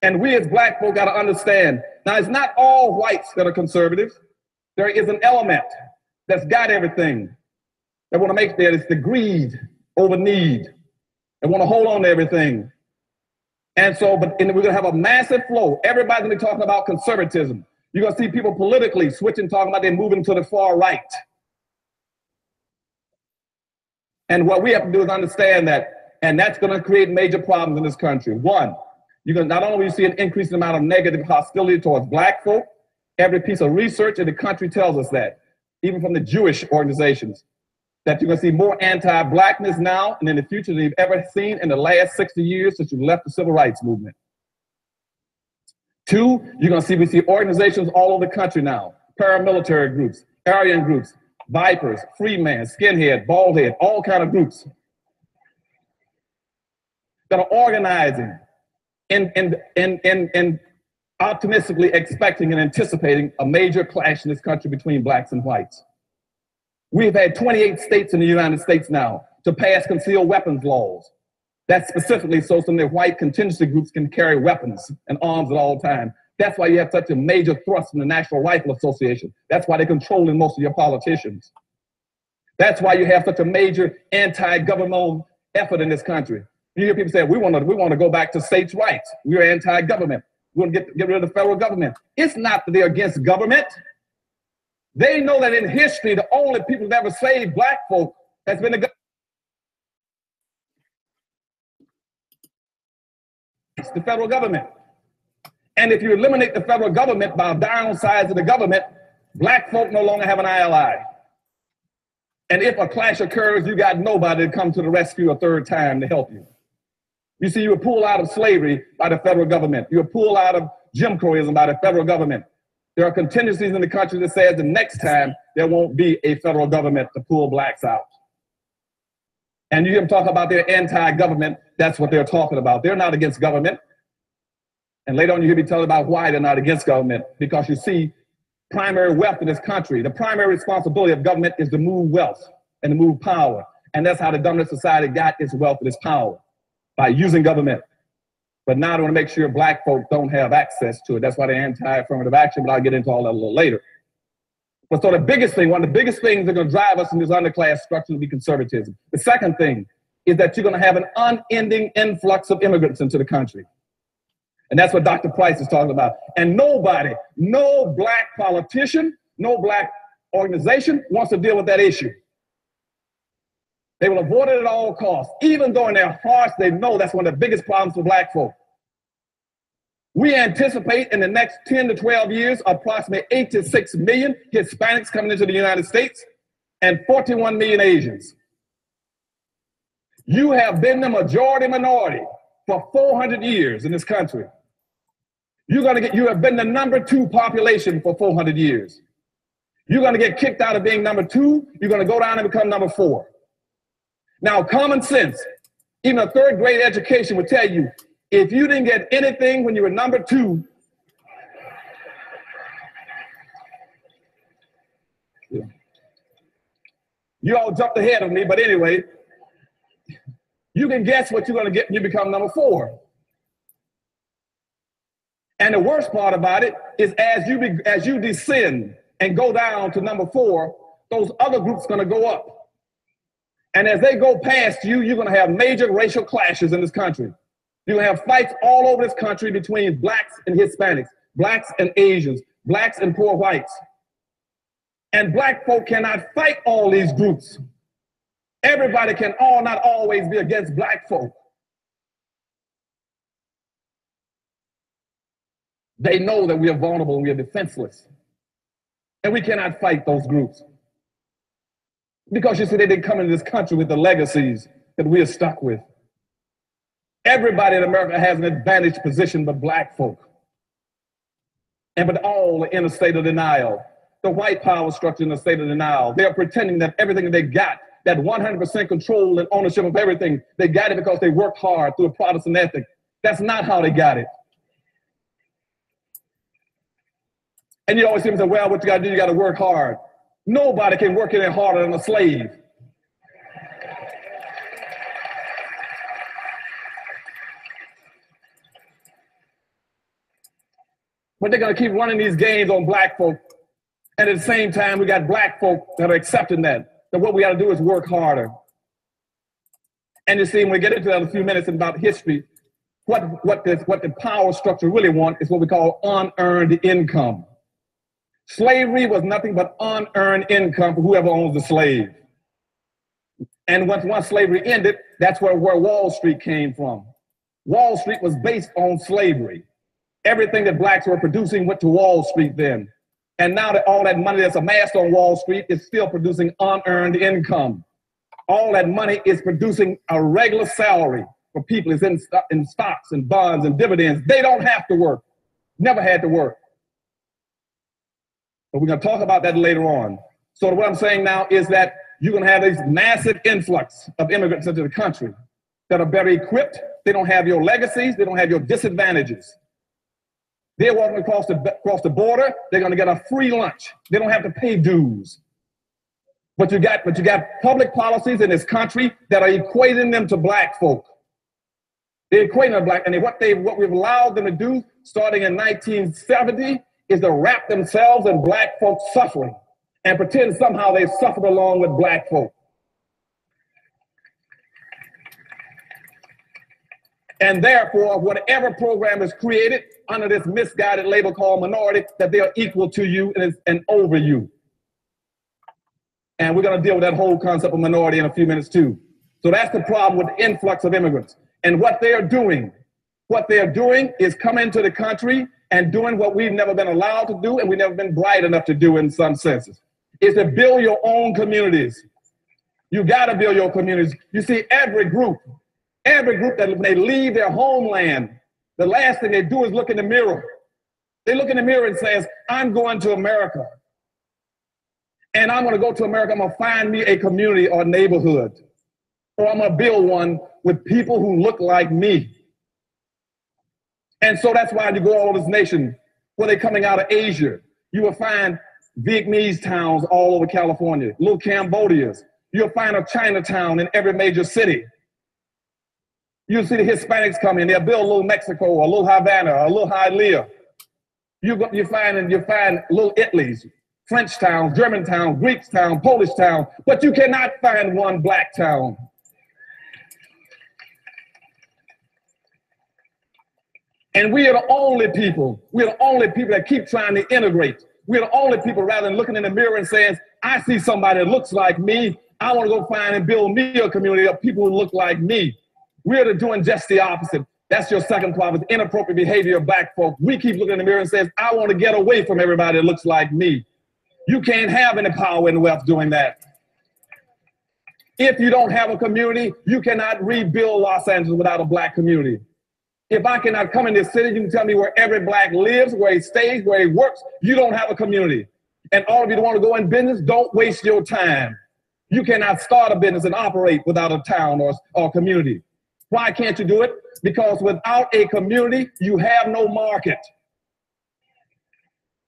Speaker 3: And we as black folk got to understand, now it's not all whites that are conservatives. There is an element that's got everything. They want to make that it's the greed over need. They want to hold on to everything. And so, we're going to have a massive flow. Everybody's going to be talking about conservatism. You're going to see people politically switching, talking about they're moving to the far right. And what we have to do is understand that, and that's going to create major problems in this country. One, you're going to not only see an increasing amount of negative hostility towards black folk, every piece of research in the country tells us that, even from the Jewish organizations. that you're going to see more anti-blackness now and in the future than you've ever seen in the last 60 years since you left the civil rights movement. Two, you're going to see, we see organizations all over the country now, paramilitary groups, Aryan groups, Vipers, Freeman, Skinhead, Baldhead, all kind of groups that are organizing and optimistically expecting and anticipating a major clash in this country between blacks and whites. We've had 28 states in the United States now to pass concealed weapons laws. That's specifically so some of the white contingency groups can carry weapons and arms at all times. That's why you have such a major thrust from the National Rifle Association. That's why they're controlling most of your politicians. That's why you have such a major anti-governmental effort in this country. You hear people say, we want to go back to states' rights. We're anti-government. We want to get rid of the federal government. It's not that they're against government. They know that in history, the only people that ever saved black folk has been the government. It's the federal government. And if you eliminate the federal government by downsizing the government, black folk no longer have an ally. And if a clash occurs, you got nobody to come to the rescue a third time to help you. You see, you were pulled out of slavery by the federal government. You were pulled out of Jim Crowism by the federal government. There are contingencies in the country that says the next time there won't be a federal government to pull blacks out. And you hear them talk about their anti-government, that's what they're talking about. They're not against government. And later on you hear me tell about why they're not against government. Because you see, primary wealth in this country, the primary responsibility of government is to move wealth and to move power. And that's how the dominant society got its wealth and its power, by using government. But now they want to make sure black folk don't have access to it. That's why they're anti-affirmative action, but I'll get into all that a little later. But so the biggest thing, one of the biggest things that are going to drive us in this underclass structure will be conservatism. The second thing is that you're going to have an unending influx of immigrants into the country. And that's what Dr. Price is talking about. And nobody, no black politician, no black organization wants to deal with that issue. They will avoid it at all costs, even though in their hearts they know that's one of the biggest problems for black folk. We anticipate in the next 10 to 12 years, approximately 8 to 6 million Hispanics coming into the United States and 41 million Asians. You have been the majority minority for 400 years in this country. You have been the #2 population for 400 years. You're going to get kicked out of being #2. You're going to go down and become #4. Now, common sense, even a third grade education would tell you, if you didn't get anything when you were #2, you all jumped ahead of me, but anyway, you can guess what you're going to get when you become #4. And the worst part about it is as you descend and go down to #4, those other groups are going to go up. And as they go past you, you're going to have major racial clashes in this country. You're going to have fights all over this country between blacks and Hispanics, blacks and Asians, blacks and poor whites. And black folk cannot fight all these groups. Everybody can not always be against black folk. They know that we are vulnerable and we are defenseless. And we cannot fight those groups. Because you see, they didn't come into this country with the legacies that we are stuck with. Everybody in America has an advantaged position but black folk. But all are in a state of denial. The white power structure in a state of denial. They're pretending that everything that they got, that 100% control and ownership of everything, they got it because they worked hard through a Protestant ethic. That's not how they got it. And you always hear them say, well, what you got to do, you got to work hard. Nobody can work any harder than a slave. But they're going to keep running these games on black folk. And at the same time, we got black folk that are accepting that what we got to do is work harder. And you see, when we get into that in a few minutes about history, what the power structure really wants is what we call unearned income. Slavery was nothing but unearned income for whoever owns the slave. And once slavery ended, that's where Wall Street came from. Wall Street was based on slavery. Everything that blacks were producing went to Wall Street then. And now that all that money that's amassed on Wall Street is still producing unearned income. All that money is producing a regular salary for people. It's in stocks and bonds and dividends. They don't have to work. Never had to work. But we're going to talk about that later on. So what I'm saying now is that you're going to have this massive influx of immigrants into the country that are better equipped. They don't have your legacies. They don't have your disadvantages. They're walking across the border. They're going to get a free lunch. They don't have to pay dues. But you got public policies in this country that are equating them to black folk. They're equating them to black, and what we've allowed them to do starting in 1970 is to wrap themselves in black folks' suffering and pretend somehow they suffered along with black folk. And therefore, whatever program is created under this misguided label called minority, that they are equal to you and over you. And we're going to deal with that whole concept of minority in a few minutes too. So that's the problem with the influx of immigrants. And what they are doing is coming into the country and doing what we've never been allowed to do and we've never been bright enough to do in some senses, is to build your own communities. You got to build your communities. You see, every group that when they leave their homeland, the last thing they do is look in the mirror. They look in the mirror and says, I'm going to America. And I'm going to go to America. I'm going to find me a community or neighborhood. Or I'm going to build one with people who look like me. And so that's why you go all over this nation, where they're coming out of Asia. You will find Vietnamese towns all over California, little Cambodias. You'll find a Chinatown in every major city. You'll see the Hispanics come in. They'll build a little Mexico, or a little Havana, or a little Hialeah. You find little Italys, French town, German town, Greek town, Polish town, but you cannot find one black town. And we are the only people that keep trying to integrate. We're the only people, rather than looking in the mirror and saying, I see somebody that looks like me, I want to go find and build me a community of people who look like me. We're doing just the opposite. That's your second problem, is inappropriate behavior of black folk. We keep looking in the mirror and says, I want to get away from everybody that looks like me. You can't have any power and wealth doing that. If you don't have a community, you cannot rebuild Los Angeles without a black community. If I cannot come in this city, you can tell me where every black lives, where he stays, where he works. You don't have a community. And all of you that want to go in business, don't waste your time. You cannot start a business and operate without a town or community. Why can't you do it? Because without a community, you have no market.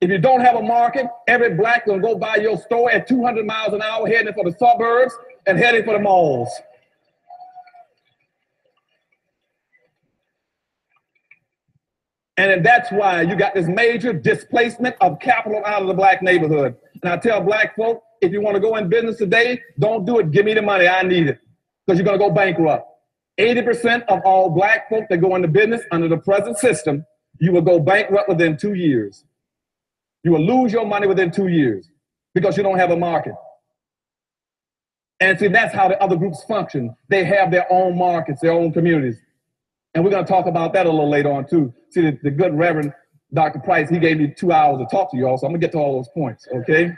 Speaker 3: If you don't have a market, every black will go by your store at 200 miles an hour, heading for the suburbs and heading for the malls. And that's why you got this major displacement of capital out of the black neighborhood. And I tell black folk, if you want to go in business today, don't do it. Give me the money. I need it. Because you're going to go bankrupt. 80% of all black folk that go into business under the present system, you will go bankrupt within 2 years. You will lose your money within 2 years because you don't have a market. And see, that's how the other groups function. They have their own markets, their own communities. And we're going to talk about that a little later on too. See, the good Reverend Dr. Price, he gave me 2 hours to talk to you all, so I'm going to get to all those points, okay?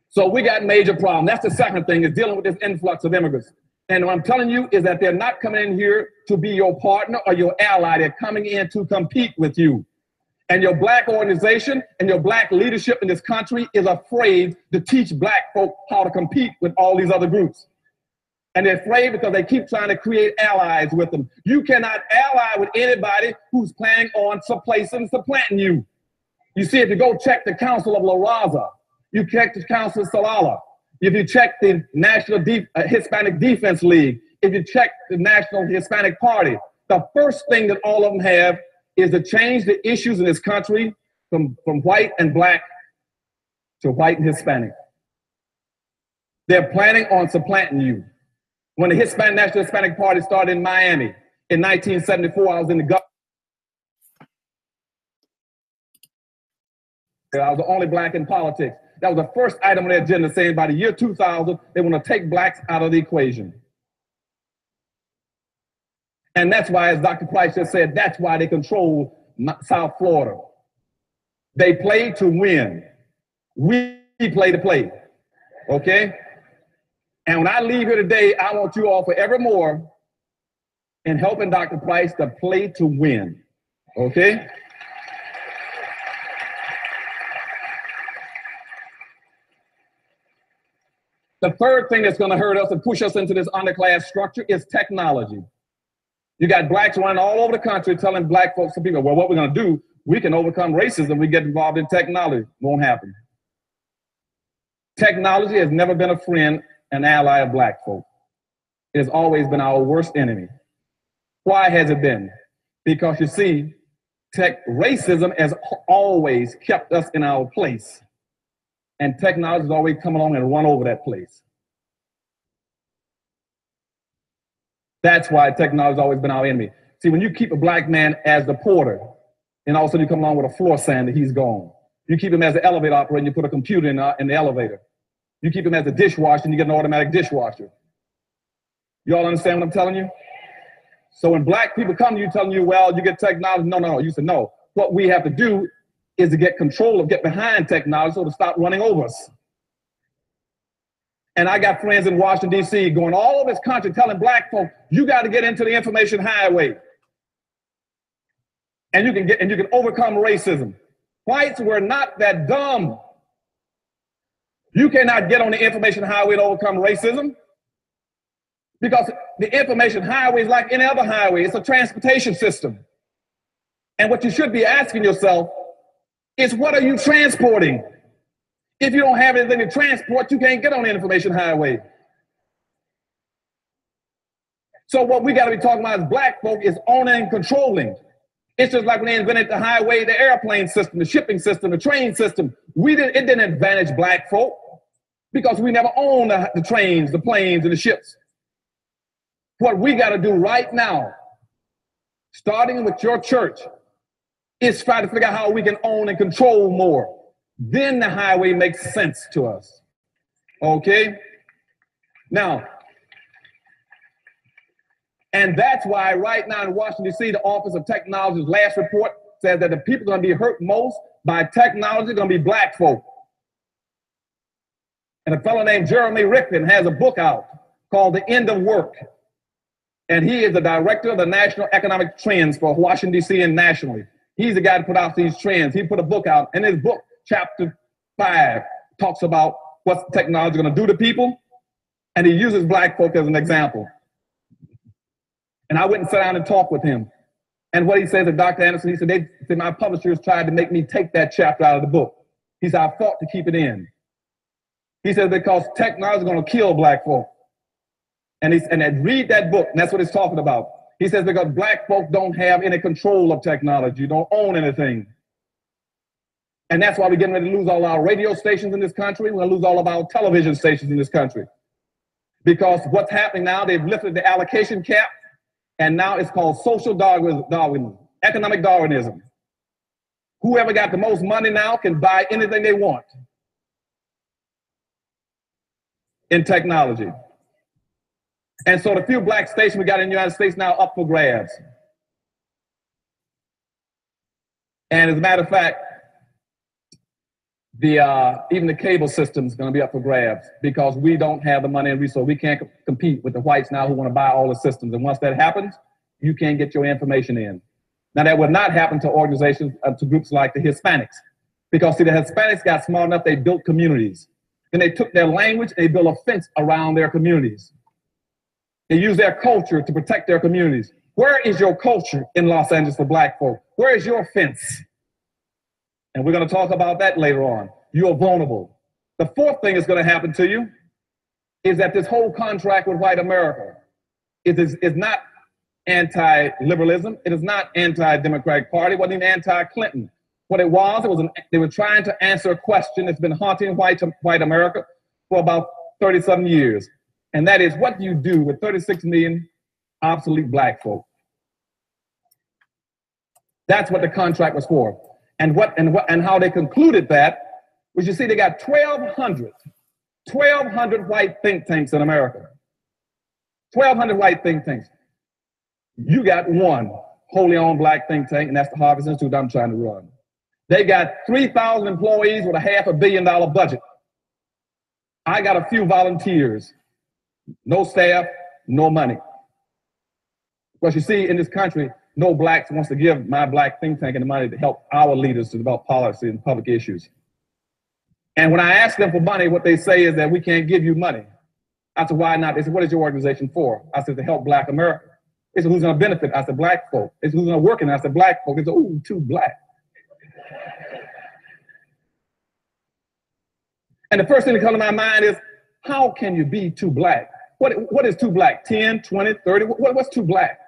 Speaker 3: So we got major problems. That's the second thing, is dealing with this influx of immigrants. And what I'm telling you is that they're not coming in here to be your partner or your ally. They're coming in to compete with you. And your black organization and your black leadership in this country is afraid to teach black folk how to compete with all these other groups. And they're afraid because they keep trying to create allies with them. You cannot ally with anybody who's planning on supplanting you. You see, if you go check the Council of La Raza, you check the Council of Salala, if you check the National Hispanic Defense League, if you check the National Hispanic Party, the first thing that all of them have is to change the issues in this country from white and black to white and Hispanic. They're planning on supplanting you. When the National Hispanic Party started in Miami in 1974, I was in the government. I was the only black in politics. That was the first item on their agenda, saying by the year 2000, they want to take blacks out of the equation. And that's why, as Dr. Price just said, that's why they control South Florida. They play to win. We play the play, okay? And when I leave here today, I want you all forevermore in helping Dr. Price to play to win, okay? The third thing that's going to hurt us and push us into this underclass structure is technology. You got blacks running all over the country telling black folks and people, well, what we're going to do, we can overcome racism. We get involved in technology. Won't happen. Technology has never been a friend and ally of black folk. It has always been our worst enemy. Why has it been? Because you see, racism has always kept us in our place. And technology has always come along and run over that place. That's why technology has always been our enemy. See, when you keep a black man as the porter, and all of a sudden you come along with a floor sander, he's gone. You keep him as an elevator operator, and you put a computer in the elevator. You keep him as a dishwasher, and you get an automatic dishwasher. You all understand what I'm telling you? So when black people come to you telling you, well, you get technology, no. You said, no. What we have to do is to get control of, get behind technology so to stop running over us. And I got friends in Washington, D.C. going all over this country telling black folk, you got to get into the information highway. And you can overcome racism. Whites were not that dumb. You cannot get on the information highway to overcome racism. Because the information highway is like any other highway. It's a transportation system. And what you should be asking yourself is, what are you transporting? If you don't have anything to transport, you can't get on the information highway. So what we got to be talking about as black folk is owning and controlling. It's just like when they invented the highway, the airplane system, the shipping system, the train system. It didn't advantage black folk because we never owned the trains, the planes, and the ships. What we got to do right now, starting with your church, is try to figure out how we can own and control more. Then the highway makes sense to us. Okay? Now, and that's why right now in Washington, D.C., the Office of Technology's last report says that the people going to be hurt most by technology are going to be black folk. And a fellow named Jeremy Rickman has a book out called The End of Work. And he is the director of the National Economic Trends for Washington, D.C. and nationally. He's the guy that put out these trends. He put a book out. In his book, chapter 5, talks about what technology is going to do to people. And he uses black folk as an example. And I went and sat down and talked with him. And what he said to Dr. Anderson, he said, my publishers tried to make me take that chapter out of the book. He said, I fought to keep it in. He said, because technology is going to kill black folk. And read that book, and that's what it's talking about. He says, because black folk don't have any control of technology, don't own anything. And that's why we're getting ready to lose all our radio stations in this country. We're going to lose all of our television stations in this country. Because what's happening now, they've lifted the allocation cap, and now it's called social Darwinism, economic Darwinism. Whoever got the most money now can buy anything they want in technology. And so the few black stations we got in the United States now up for grabs. And as a matter of fact, even the cable system is going to be up for grabs because we don't have the money and resources. We can't compete with the whites now who want to buy all the systems. And once that happens, you can't get your information in. Now, that would not happen to organizations, to groups like the Hispanics. Because, see, the Hispanics got smart enough, they built communities. Then they took their language and they built a fence around their communities. They use their culture to protect their communities. Where is your culture in Los Angeles for black folk? Where is your fence? And we're going to talk about that later on. You're vulnerable. The fourth thing that's going to happen to you is that this whole contract with white America is not anti-liberalism. It is not anti-Democratic Party. It wasn't even anti-Clinton. What it was they were trying to answer a question that's been haunting white America for about 37 years. And that is, what do you do with 36 million obsolete black folk? That's what the contract was for. And how they concluded that was, you see, they got 1,200 white think tanks in America. 1,200 white think tanks. You got one wholly owned black think tank, and that's the Harvest Institute I'm trying to run. They got 3,000 employees with a $500 million budget. I got a few volunteers, no staff, no money. Because you see, in this country, no blacks wants to give my black think tank any money to help our leaders to develop policy and public issues. And when I ask them for money, what they say is that we can't give you money. I said, why not? They said, what is your organization for? I said, to help Black America. They said, who's going to benefit? I said, black folk. They said, who's going to work in it? I said, black folk. They said, ooh, too black. And the first thing that comes to my mind is, how can you be too black? What is too black? 10, 20, 30? What's too black?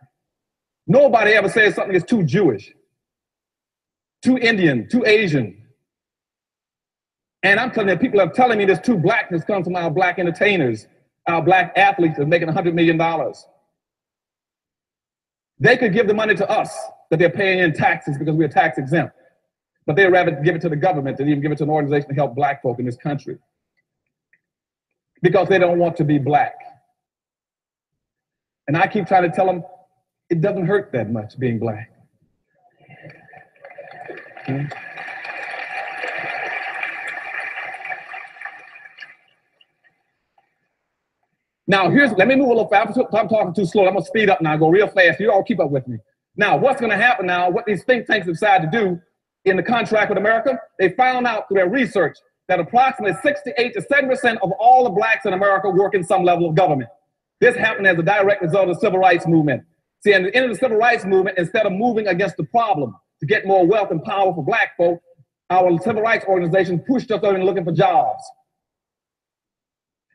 Speaker 3: Nobody ever says something is too Jewish, too Indian, too Asian. And I'm telling you, people are telling me this too blackness comes from our black entertainers, our black athletes are making $100 million. They could give the money to us that they're paying in taxes because we're tax exempt. But they'd rather give it to the government than even give it to an organization to help black folk in this country. Because they don't want to be black. And I keep trying to tell them, it doesn't hurt that much being black. Now, let me move a little fast. I'm talking too slow. I'm going to speed up now, go real fast. You all keep up with me. Now, what's going to happen now, what these think tanks decide to do in the contract with America, they found out through their research that approximately 68 to 70% of all the blacks in America work in some level of government. This happened as a direct result of the civil rights movement. See, at the end of the civil rights movement, instead of moving against the problem to get more wealth and power for black folk, our civil rights organization pushed us over and looking for jobs.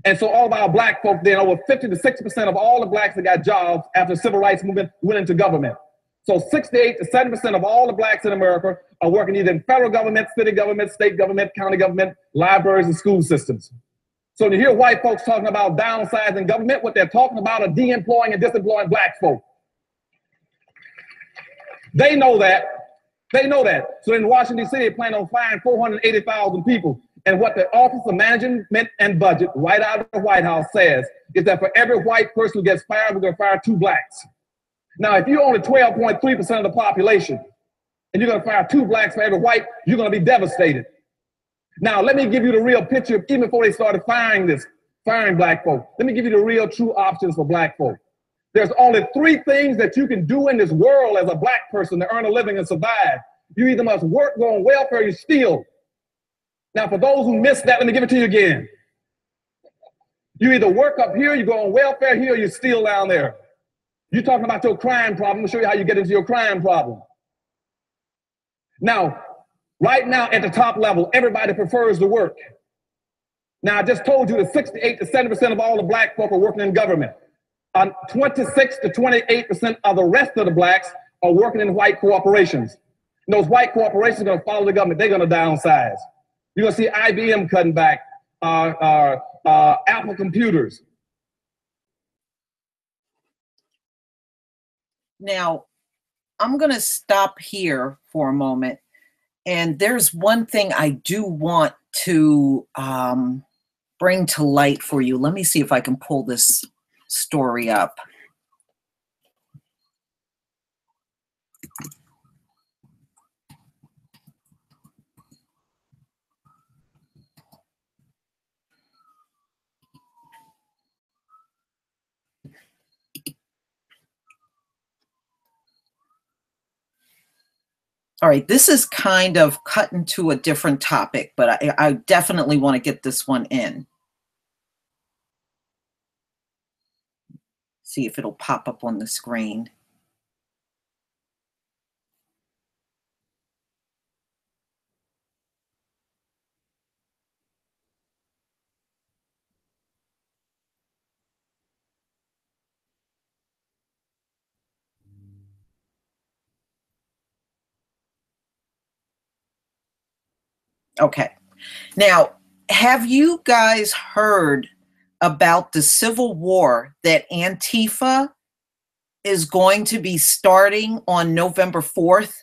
Speaker 3: And so all of our black folk, then over 50 to 60% of all the blacks that got jobs after the civil rights movement went into government. So 68 to 70% of all the blacks in America are working either in federal government, city government, state government, county government, libraries, and school systems. So when you hear white folks talking about downsizing government, what they're talking about are de-employing and disemploying black folk. They know that. They know that. So in Washington, D.C., they plan on firing 480,000 people. And what the Office of Management and Budget, right out of the White House, says is that for every white person who gets fired, we're going to fire 2 blacks. Now, if you're only 12.3% of the population, and you're going to fire 2 blacks for every white, you're going to be devastated. Now, let me give you the real picture, even before they started firing black folk. Let me give you the real true options for black folk. There's only 3 things that you can do in this world as a black person to earn a living and survive. You either must work, go on welfare, or you steal. Now, for those who missed that, let me give it to you again. You either work up here, you go on welfare here, or you steal down there. You're talking about your crime problem. I'll show you how you get into your crime problem. Now, right now at the top level, everybody prefers to work. Now, I just told you that 68 to 70% of all the black folk are working in government. 26 to 28% of the rest of the blacks are working in white corporations. And those white corporations are going to follow the government. They're going to downsize. You're going to see IBM cutting back, Apple computers.
Speaker 1: Now, I'm going to stop here for a moment. And there's one thing I do want to bring to light for you. Let me see if I can pull this story up. All right, this is kind of cut into a different topic, but I definitely want to get this one in. See if it'll pop up on the screen. Okay. Now, have you guys heard about the civil war that Antifa is going to be starting on November 4th?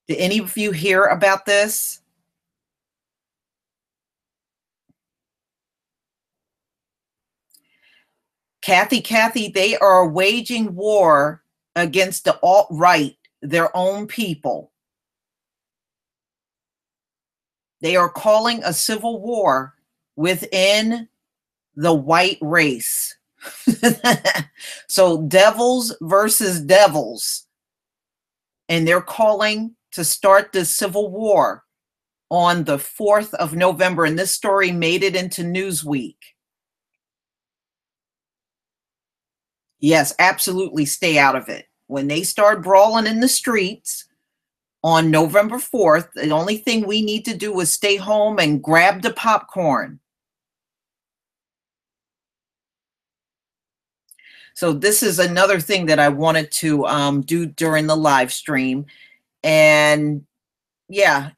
Speaker 1: Did any of you hear about this? Kathy, they are waging war against the alt-right, their own people. They are calling a civil war within the white race. So devils versus devils. And they're calling to start this civil war on the 4th of November. And this story made it into Newsweek. Yes, absolutely stay out of it. When they start brawling in the streets on November 4th, the only thing we need to do is stay home and grab the popcorn. So this is another thing that I wanted to do during the live stream. And yeah,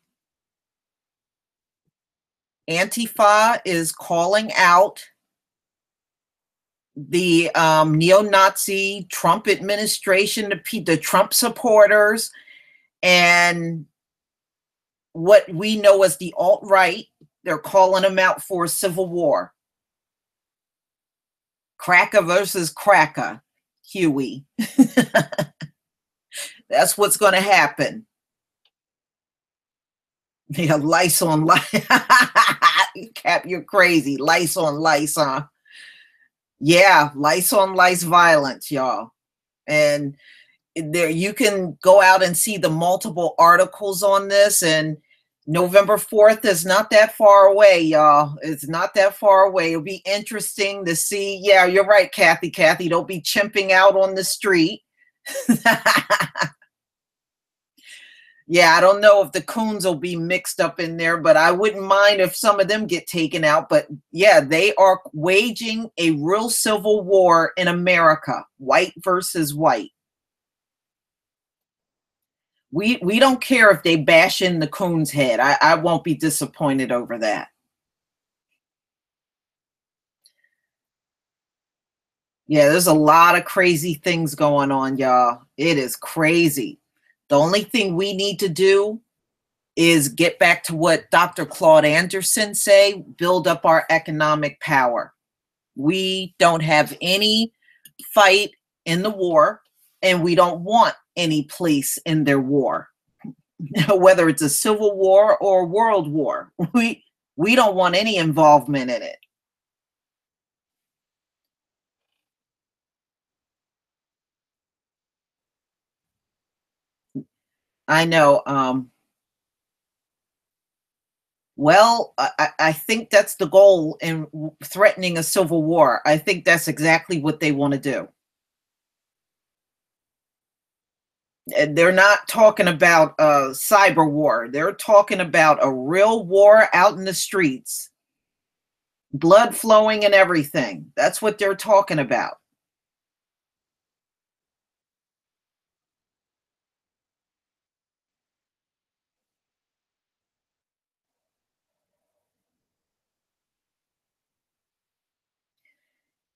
Speaker 1: Antifa is calling out the neo-Nazi Trump administration, the Trump supporters, and what we know as the alt-right. They're calling them out for a civil war. Cracker versus cracker, Huey. That's what's going to happen. Yeah, lice on lice. Cap, you're crazy. Lice on lice, huh? Yeah, lice on lice violence, y'all. And there you can go out and see the multiple articles on this, and November 4th is not that far away, y'all. It's not that far away. It'll be interesting to see. Yeah, you're right, Kathy. Kathy, don't be chimping out on the street. Yeah, I don't know if the coons will be mixed up in there, but I wouldn't mind if some of them get taken out. But yeah, they are waging a real civil war in America, white versus white. We don't care if they bash in the coon's head. I won't be disappointed over that. Yeah, there's a lot of crazy things going on, y'all. It is crazy. The only thing we need to do is get back to what Dr. Claude Anderson say, build up our economic power. We don't have any fight in the war, and we don't want any place in their war, whether it's a civil war or world war. We don't want any involvement in it. I know. Well, I think that's the goal in threatening a civil war. I think that's exactly what they want to do. And they're not talking about a cyber war. They're talking about a real war out in the streets, blood flowing and everything. That's what they're talking about.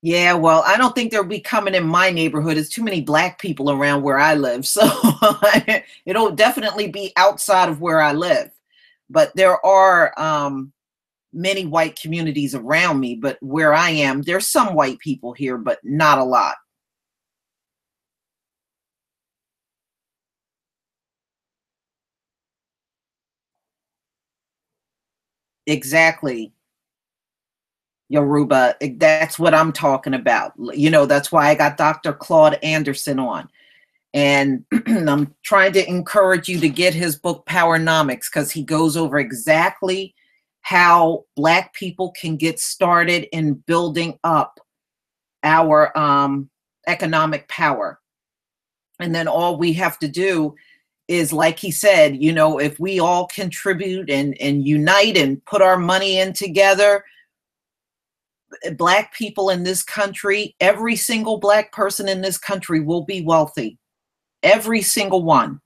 Speaker 1: Yeah, well, I don't think they'll be coming in my neighborhood. There's too many black people around where I live. So it'll definitely be outside of where I live. But there are many white communities around me. But where I am, there's some white people here, but not a lot. Exactly. Yoruba, that's what I'm talking about. You know, that's why I got Dr. Claude Anderson on. And I'm trying to encourage you to get his book, Powernomics, because he goes over exactly how Black people can get started in building up our economic power. And then all we have to do is, like he said, you know, if we all contribute and unite and put our money in together, Black people in this country, every single Black person in this country will be wealthy. Every single one.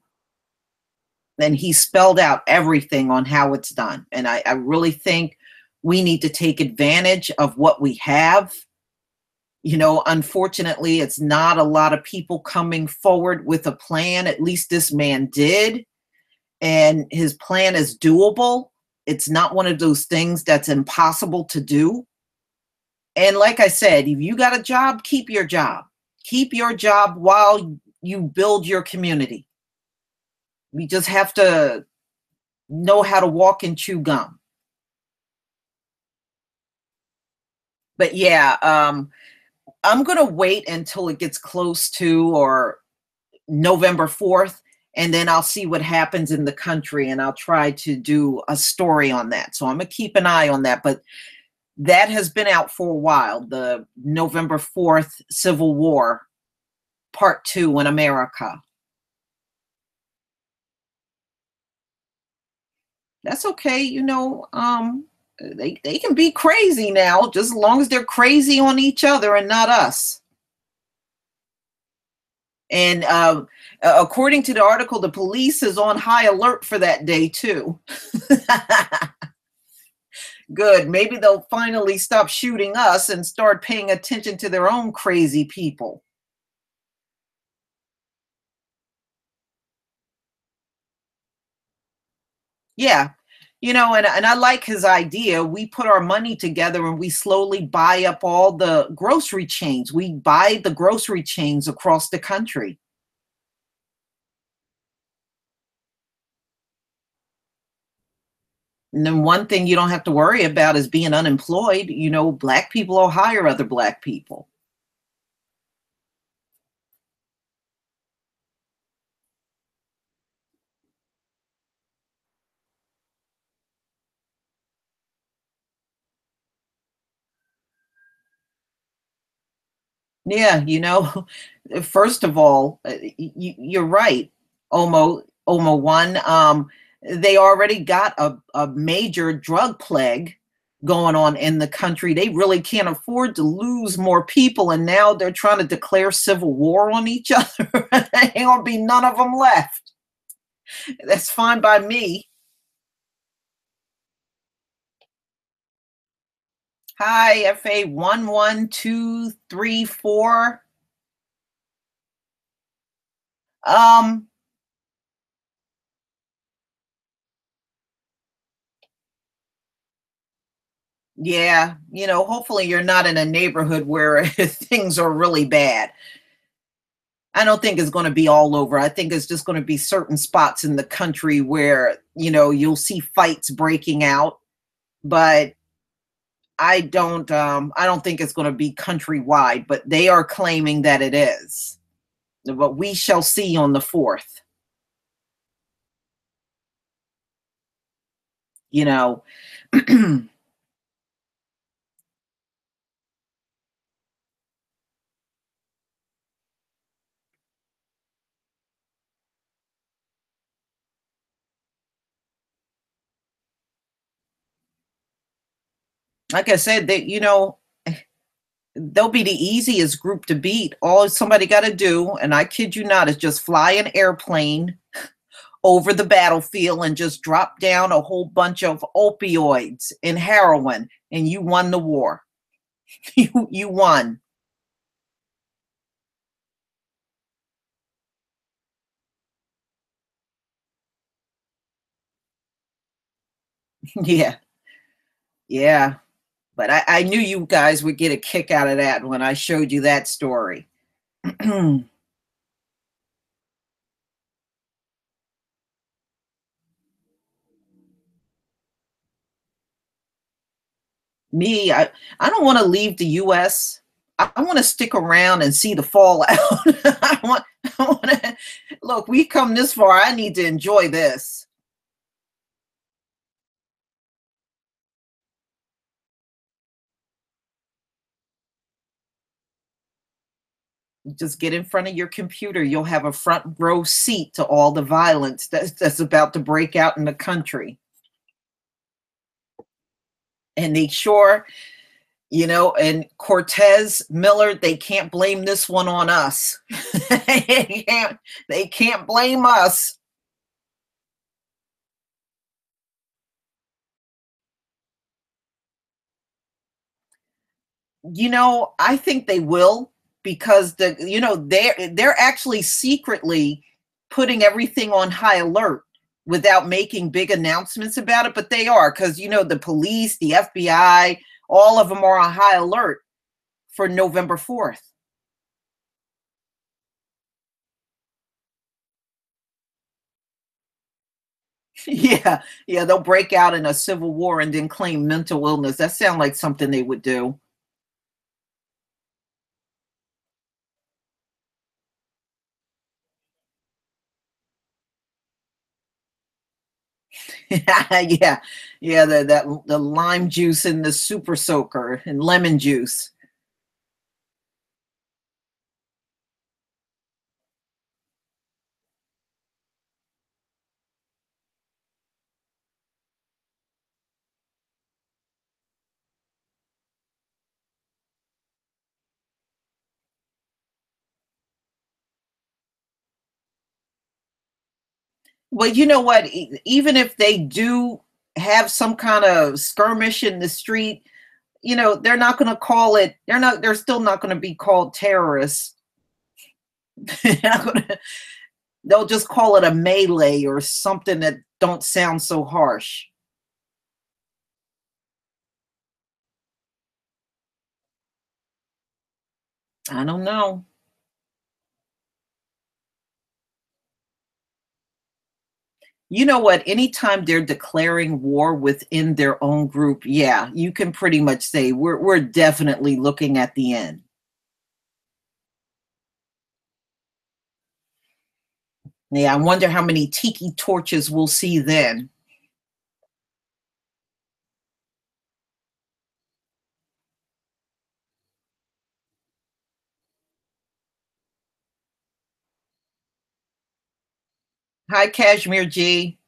Speaker 1: And he spelled out everything on how it's done. And I really think we need to take advantage of what we have. You know, unfortunately, it's not a lot of people coming forward with a plan. At least this man did. And his plan is doable. It's not one of those things that's impossible to do. And like I said, if you got a job, keep your job. Keep your job while you build your community. We just have to know how to walk and chew gum. But yeah, I'm going to wait until it gets close to or November 4th, and then I'll see what happens in the country, and I'll try to do a story on that. So I'm going to keep an eye on that. But that has been out for a while, the November 4th Civil War, Part 2 in America. That's okay, they can be crazy now, just as long as they're crazy on each other and not us. And according to the article, the police is on high alert for that day too. Good. Maybe they'll finally stop shooting us and start paying attention to their own crazy people. Yeah. And I like his idea. We put our money together and we slowly buy up all the grocery chains. We buy the grocery chains across the country. And then one thing you don't have to worry about is being unemployed. Black people will hire other black people. Yeah, first of all, you're right, Omo one. They already got a major drug plague going on in the country. They really can't afford to lose more people, and now they're trying to declare civil war on each other. Ain't gonna be none of them left. That's fine by me. Hi, FA 11234. Um, yeah, hopefully you're not in a neighborhood where things are really bad. I don't think it's going to be all over. I think it's just going to be certain spots in the country where, you'll see fights breaking out, but I don't think it's going to be countrywide, but they are claiming that it is. But we shall see on the 4th. You know, like I said, they'll be the easiest group to beat. All somebody got to do, and I kid you not, is just fly an airplane over the battlefield and just drop down a whole bunch of opioids and heroin, and you won the war. You won. Yeah, yeah. But I knew you guys would get a kick out of that when I showed you that story. Me, I don't want to leave the US. I want to stick around and see the fallout. I want to look, we've come this far. I need to enjoy this. Just get in front of your computer. You'll have a front row seat to all the violence that's about to break out in the country. And they sure, and Cortez, Miller, they can't blame this one on us. They can't blame us. I think they will, because they're actually secretly putting everything on high alert without making big announcements about it, but they are, because the police, the FBI, all of them are on high alert for November 4th. Yeah, yeah, they'll break out in a civil war and then claim mental illness. That sounds like something they would do. Yeah, yeah, the lime juice and the super soaker and lemon juice. Well, you know what? Even if they do have some kind of skirmish in the street, they're not going to call it. They're still not going to be called terrorists. They're not gonna- They'll just call it a melee or something that don't sound so harsh. I don't know. You know what? Anytime they're declaring war within their own group, yeah, you can pretty much say we're definitely looking at the end. Yeah, I wonder how many tiki torches we'll see then. Hi, Kashmir G.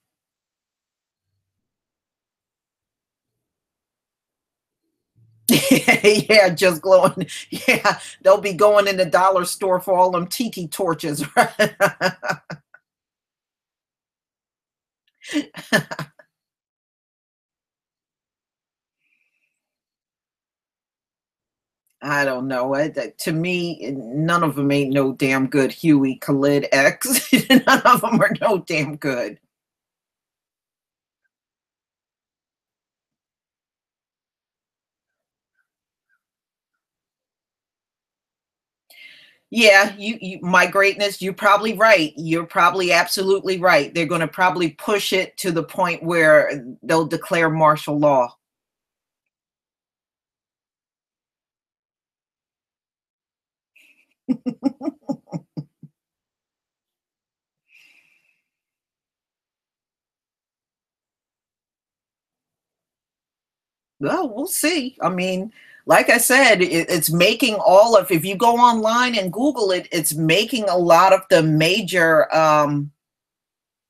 Speaker 1: Yeah, just glowing. Yeah, they'll be going in the dollar store for all them tiki torches, right? I don't know. To me, none of them ain't no damn good. Huey, Khalid X. None of them are no damn good. Yeah, my greatness, you're probably right. You're probably absolutely right. They're going to probably push it to the point where they'll declare martial law. Well, we'll see. I mean, like I said, it's making all of, if you go online and Google it, it's making a lot of the major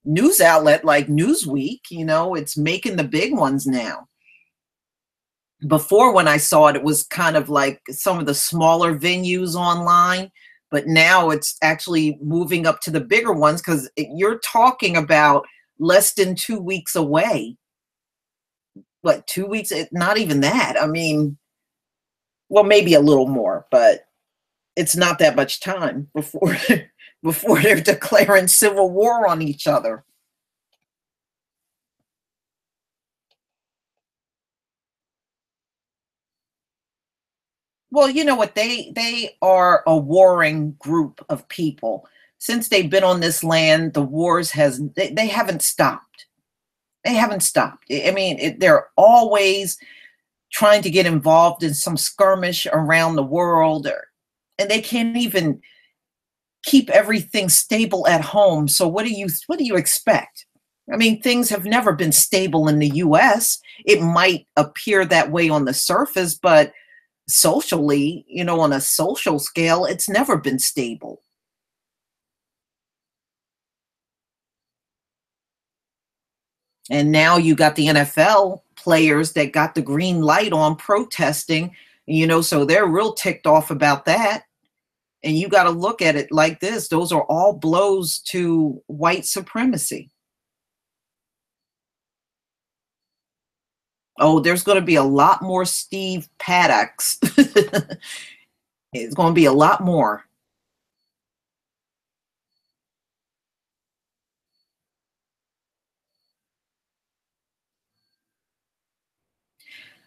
Speaker 1: news outlet like Newsweek, it's making the big ones now. Before, when I saw it, it was kind of like some of the smaller venues online, but now it's actually moving up to the bigger ones because you're talking about less than 2 weeks away. What, 2 weeks? Not even that. I mean, well, maybe a little more, but it's not that much time before before they're declaring civil war on each other. Well, you know what? They are a warring group of people. Since they've been on this land, the wars they haven't stopped. They haven't stopped. I mean, they're always trying to get involved in some skirmish around the world, and they can't even keep everything stable at home. So what do you expect? I mean, things have never been stable in the US. It might appear that way on the surface, but socially, on a social scale, it's never been stable. And now you got the NFL players that got the green light on protesting, so they're real ticked off about that. And you got to look at it like this: those are all blows to white supremacy. Oh, there's going to be a lot more Steve Paddocks. It's going to be a lot more.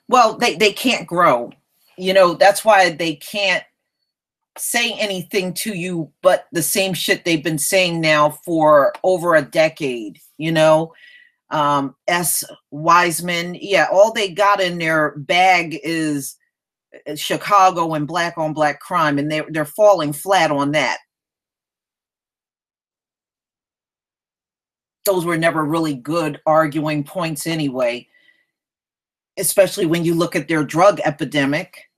Speaker 1: Well, they can't grow. That's why they can't say anything to you but the same shit they've been saying now for over a decade. S. Wiseman. Yeah, all they got in their bag is Chicago and black on black crime, and they're falling flat on that. Those were never really good arguing points anyway, especially when you look at their drug epidemic,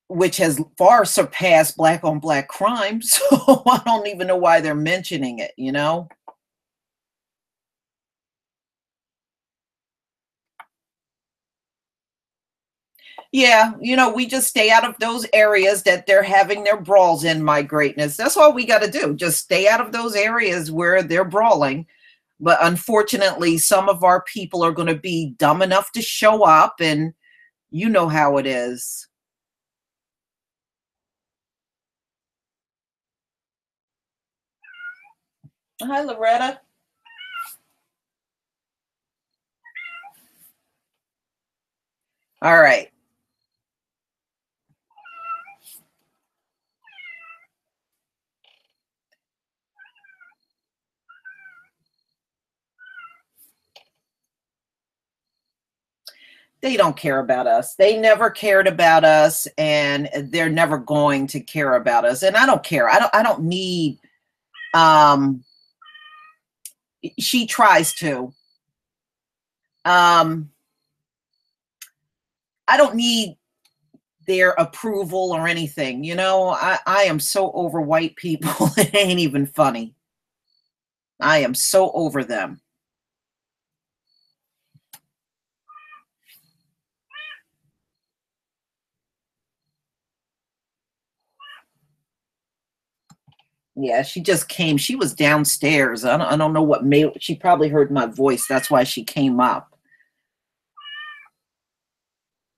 Speaker 1: which has far surpassed black on black crime. So I don't even know why they're mentioning it, you know? Yeah, you know, we just stay out of those areas that they're having their brawls in, my greatness. That's all we got to do. Just stay out of those areas where they're brawling. But unfortunately, some of our people are going to be dumb enough to show up, and you know how it is. Hi, Loretta. All right. They don't care about us. They never cared about us, and they're never going to care about us. And I don't care. I don't need um she tries to. Um I don't need their approval or anything. You know, I am so over white people. It ain't even funny. I am so over them. Yeah, she just came. She was downstairs. I don't know what made. She probably heard my voice. That's why she came up.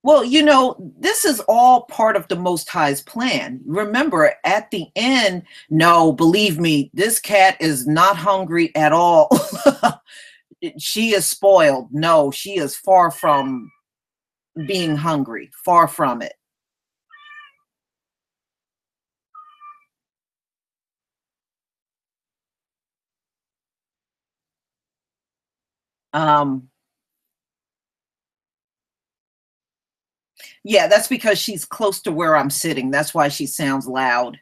Speaker 1: Well, you know, this is all part of the Most High's plan. Remember, at the end, no, believe me, this cat is not hungry at all. She is spoiled. No, she is far from being hungry. Far from it. Um, yeah, that's because she's close to where I'm sitting. That's why she sounds loud.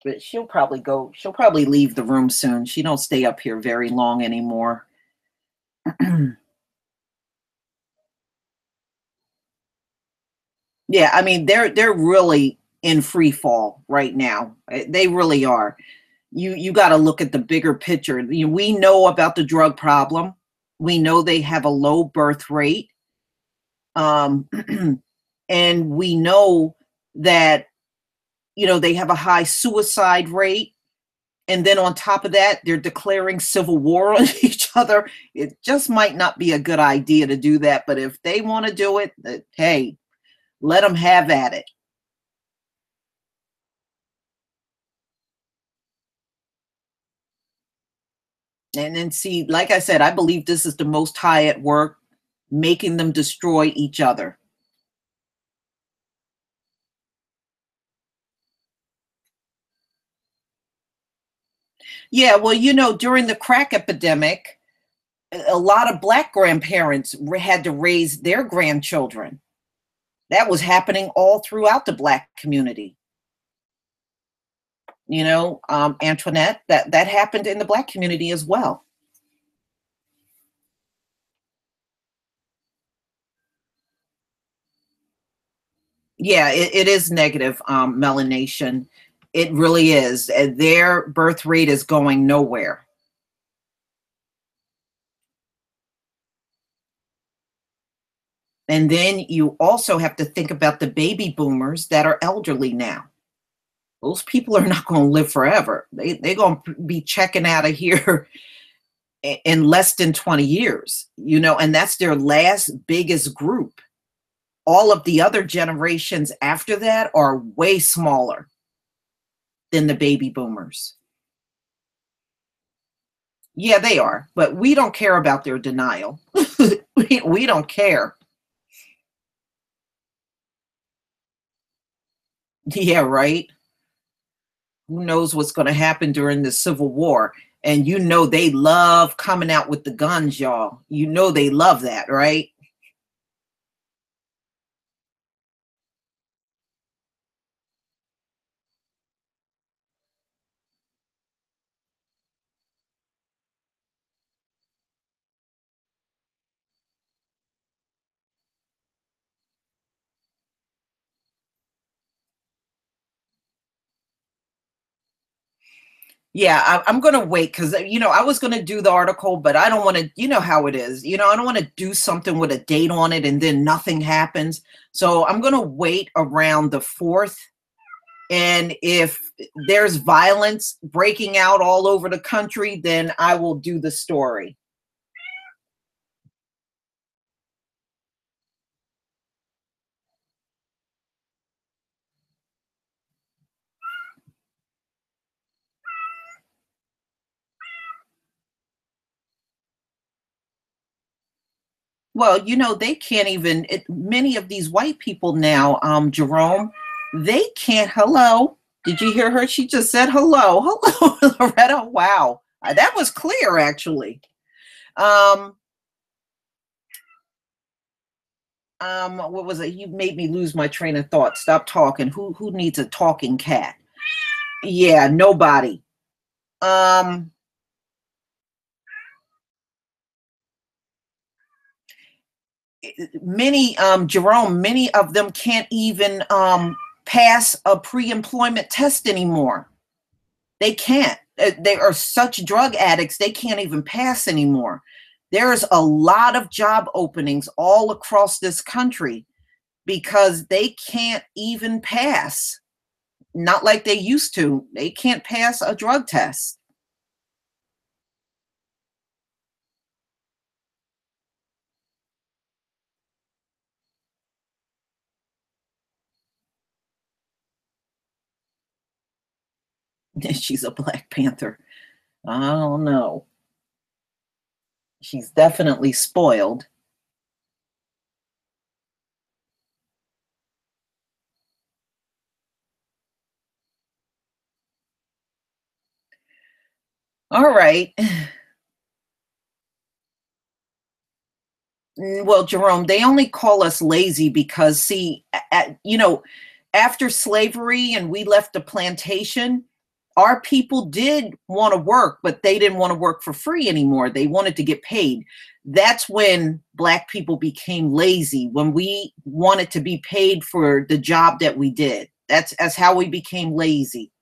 Speaker 1: But she'll probably leave the room soon. She don't stay up here very long anymore. Yeah, I mean they're really in free fall right now. They really are. You got to look at the bigger picture. We know about the drug problem. We know they have a low birth rate. Um, and we know that they have a high suicide rate. And then on top of that, they're declaring civil war on each other. It just might not be a good idea to do that. But if they want to do it, hey, let them have at it. And then see, like I said, I believe this is the Most High at work, making them destroy each other. Yeah, well, during the crack epidemic, a lot of black grandparents had to raise their grandchildren. That was happening all throughout the black community. Antoinette, that happened in the black community as well. Yeah, it is negative, melanation. It really is. Their birth rate is going nowhere. And then you also have to think about the baby boomers that are elderly now. Those people are not going to live forever. They're going to be checking out of here in less than 20 years, and that's their last biggest group. All of the other generations after that are way smaller than the baby boomers. Yeah, they are, but we don't care about their denial. we don't care. Yeah, right. Who knows what's going to happen during the Civil War? And you know they love coming out with the guns, y'all. You know they love that, right? Yeah, I'm going to wait because, I was going to do the article, but I don't want to, you know how it is. I don't want to do something with a date on it and then nothing happens. So I'm going to wait around the 4th. And if there's violence breaking out all over the country, then I will do the story. Well, they can't even, many of these white people now, Jerome, they can't, hello. Did you hear her? She just said hello. Hello, Loretta. Wow. That was clear, actually. What was it? You made me lose my train of thought. Stop talking. Who needs a talking cat? Yeah, nobody. Many, Jerome, many of them can't even pass a pre-employment test anymore. They can't. They are such drug addicts, they can't even pass anymore. There's a lot of job openings all across this country because they can't even pass. Not like they used to. They can't pass a drug test. She's a Black Panther. I don't know. She's definitely spoiled. All right. Well, Jerome, they only call us lazy because, see, after slavery and we left the plantation, our people did want to work, but they didn't want to work for free anymore. They wanted to get paid. That's when Black people became lazy, when we wanted to be paid for the job that we did. That's how we became lazy.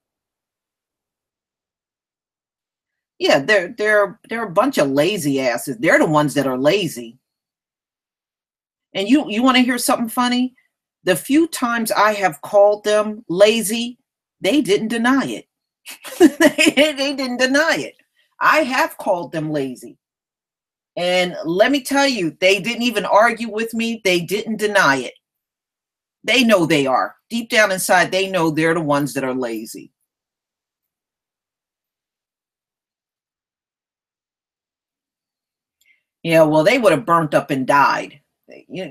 Speaker 1: Yeah, they're a bunch of lazy asses. They're the ones that are lazy. And you want to hear something funny? The few times I have called them lazy, they didn't deny it. They didn't deny it. I have called them lazy. And let me tell you, they didn't even argue with me. They didn't deny it. They know they are. Deep down inside, they know they're the ones that are lazy. Yeah, well, they would have burnt up and died.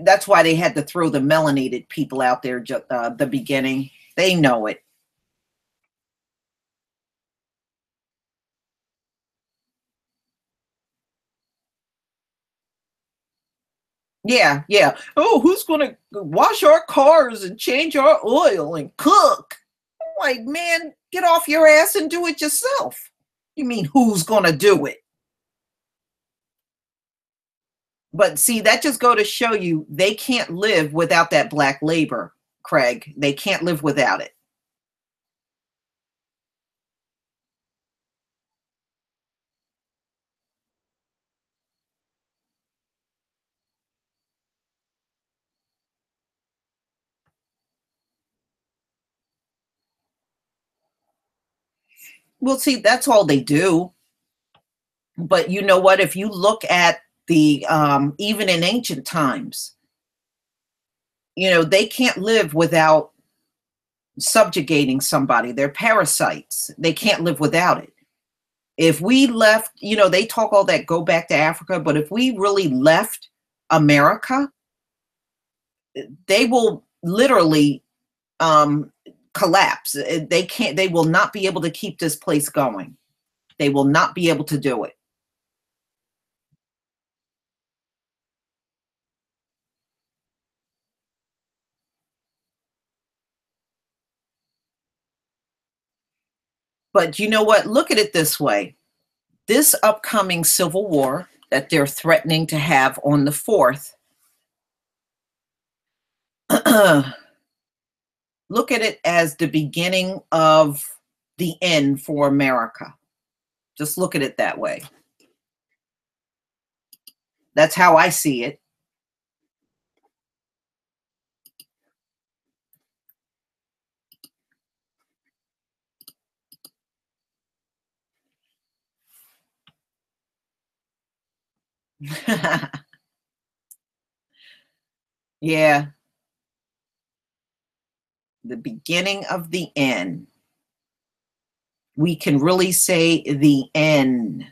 Speaker 1: That's why they had to throw the melanated people out there the beginning. They know it. Yeah, yeah. Oh, who's going to wash our cars and change our oil and cook? Like, man, get off your ass and do it yourself. You mean who's going to do it? But see, that just go to show you they can't live without that Black labor, Craig. They can't live without it. Well, see, that's all they do. But you know what? If you look at the even in ancient times, they can't live without subjugating somebody. They're parasites. They can't live without it. If we left, they talk all that go back to Africa, but if we really left America, they will literally collapse. They will not be able to keep this place going. They will not be able to do it. But you know what? Look at it this way. This upcoming civil war that they're threatening to have on the 4th, look at it as the beginning of the end for America. Just look at it that way. That's how I see it. Yeah, the beginning of the end. We can really say the end.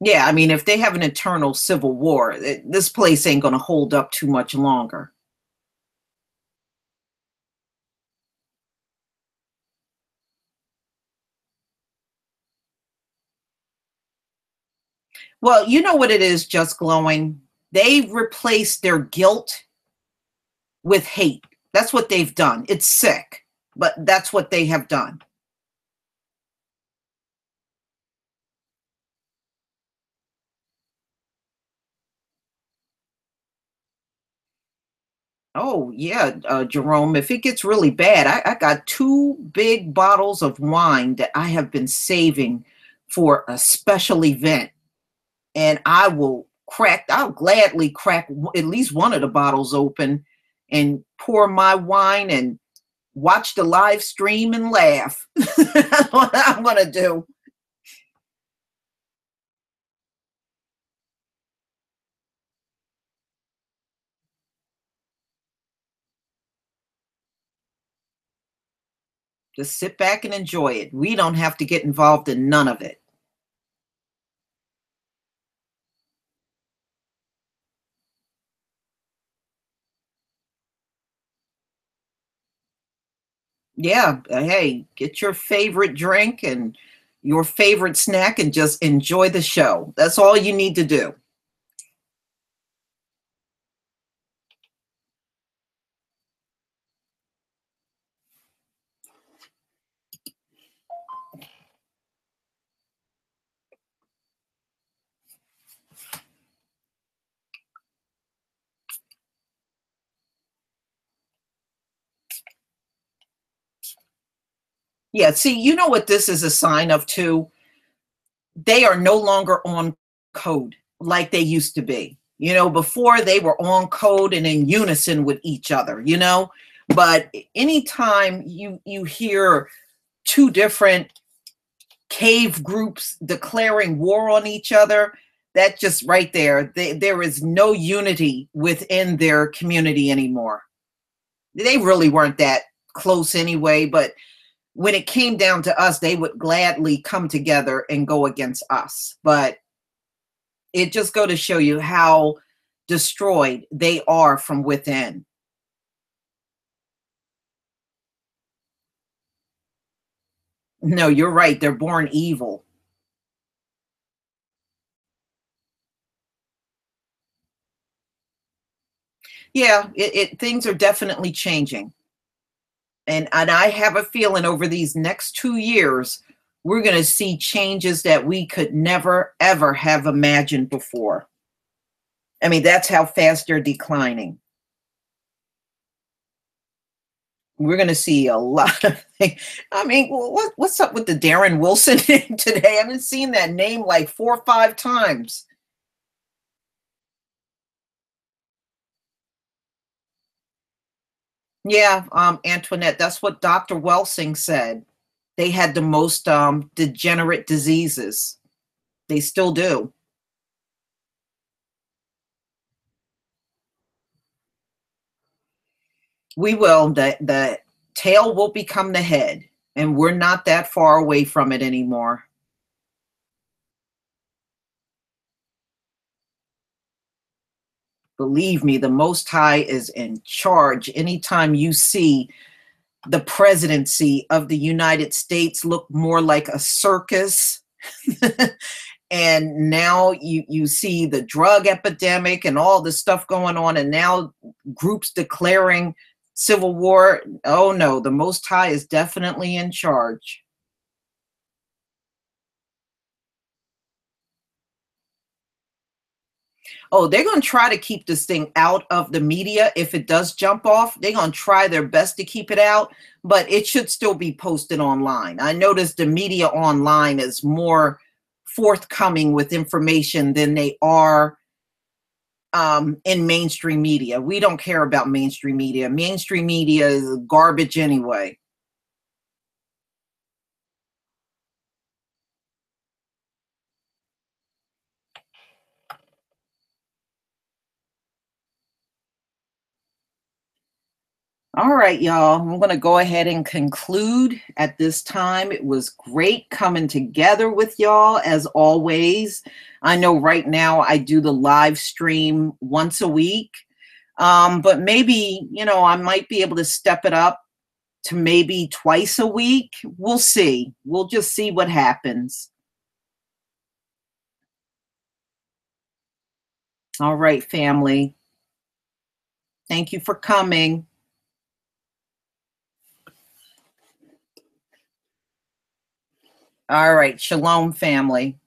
Speaker 1: Yeah, I mean, if they have an eternal civil war, this place ain't going to hold up too much longer. Well, you know what it is, Just Glowing? They've replaced their guilt with hate. That's what they've done. It's sick, but that's what they have done. Oh, yeah, Jerome, if it gets really bad, I got 2 big bottles of wine that I have been saving for a special event. And I'll gladly crack at least one of the bottles open and pour my wine and watch the live stream and laugh. That's what I'm going to do. Just sit back and enjoy it. We don't have to get involved in none of it. Yeah, hey, get your favorite drink and your favorite snack and just enjoy the show. That's all you need to do. Yeah, see, you know what this is a sign of too? They are no longer on code like they used to be. You know, before they were on code and in unison with each other, you know? But anytime you hear 2 different cave groups declaring war on each other, that just right there, there is no unity within their community anymore. They really weren't that close anyway, but when it came down to us, they would gladly come together and go against us. But it just go to show you how destroyed they are from within. No, you're right. They're born evil. Yeah, things are definitely changing. And I have a feeling over these next 2 years, we're going to see changes that we could never, ever have imagined before. I mean, that's how fast they're declining. We're going to see a lot of things. I mean, what's up with the Darren Wilson today? I haven't seen that name like 4 or 5 times. Yeah, Antoinette, that's what Dr. Welsing said. They had the most degenerate diseases. They still do. We will. The tail will become the head, and we're not that far away from it anymore. Believe me, the Most High is in charge. Anytime you see the presidency of the United States look more like a circus, and now you see the drug epidemic and all the stuff going on, and now groups declaring civil war. Oh no, the Most High is definitely in charge. Oh, they're going to try to keep this thing out of the media. If it does jump off, they're going to try their best to keep it out, but it should still be posted online. I noticed the media online is more forthcoming with information than they are in mainstream media. We don't care about mainstream media. Mainstream media is garbage anyway. All right, y'all. I'm going to go ahead and conclude at this time. It was great coming together with y'all as always. I know right now I do the live stream once a week, but maybe, I might be able to step it up to maybe twice a week. We'll see. We'll just see what happens. All right, family. Thank you for coming. All right. Shalom, family.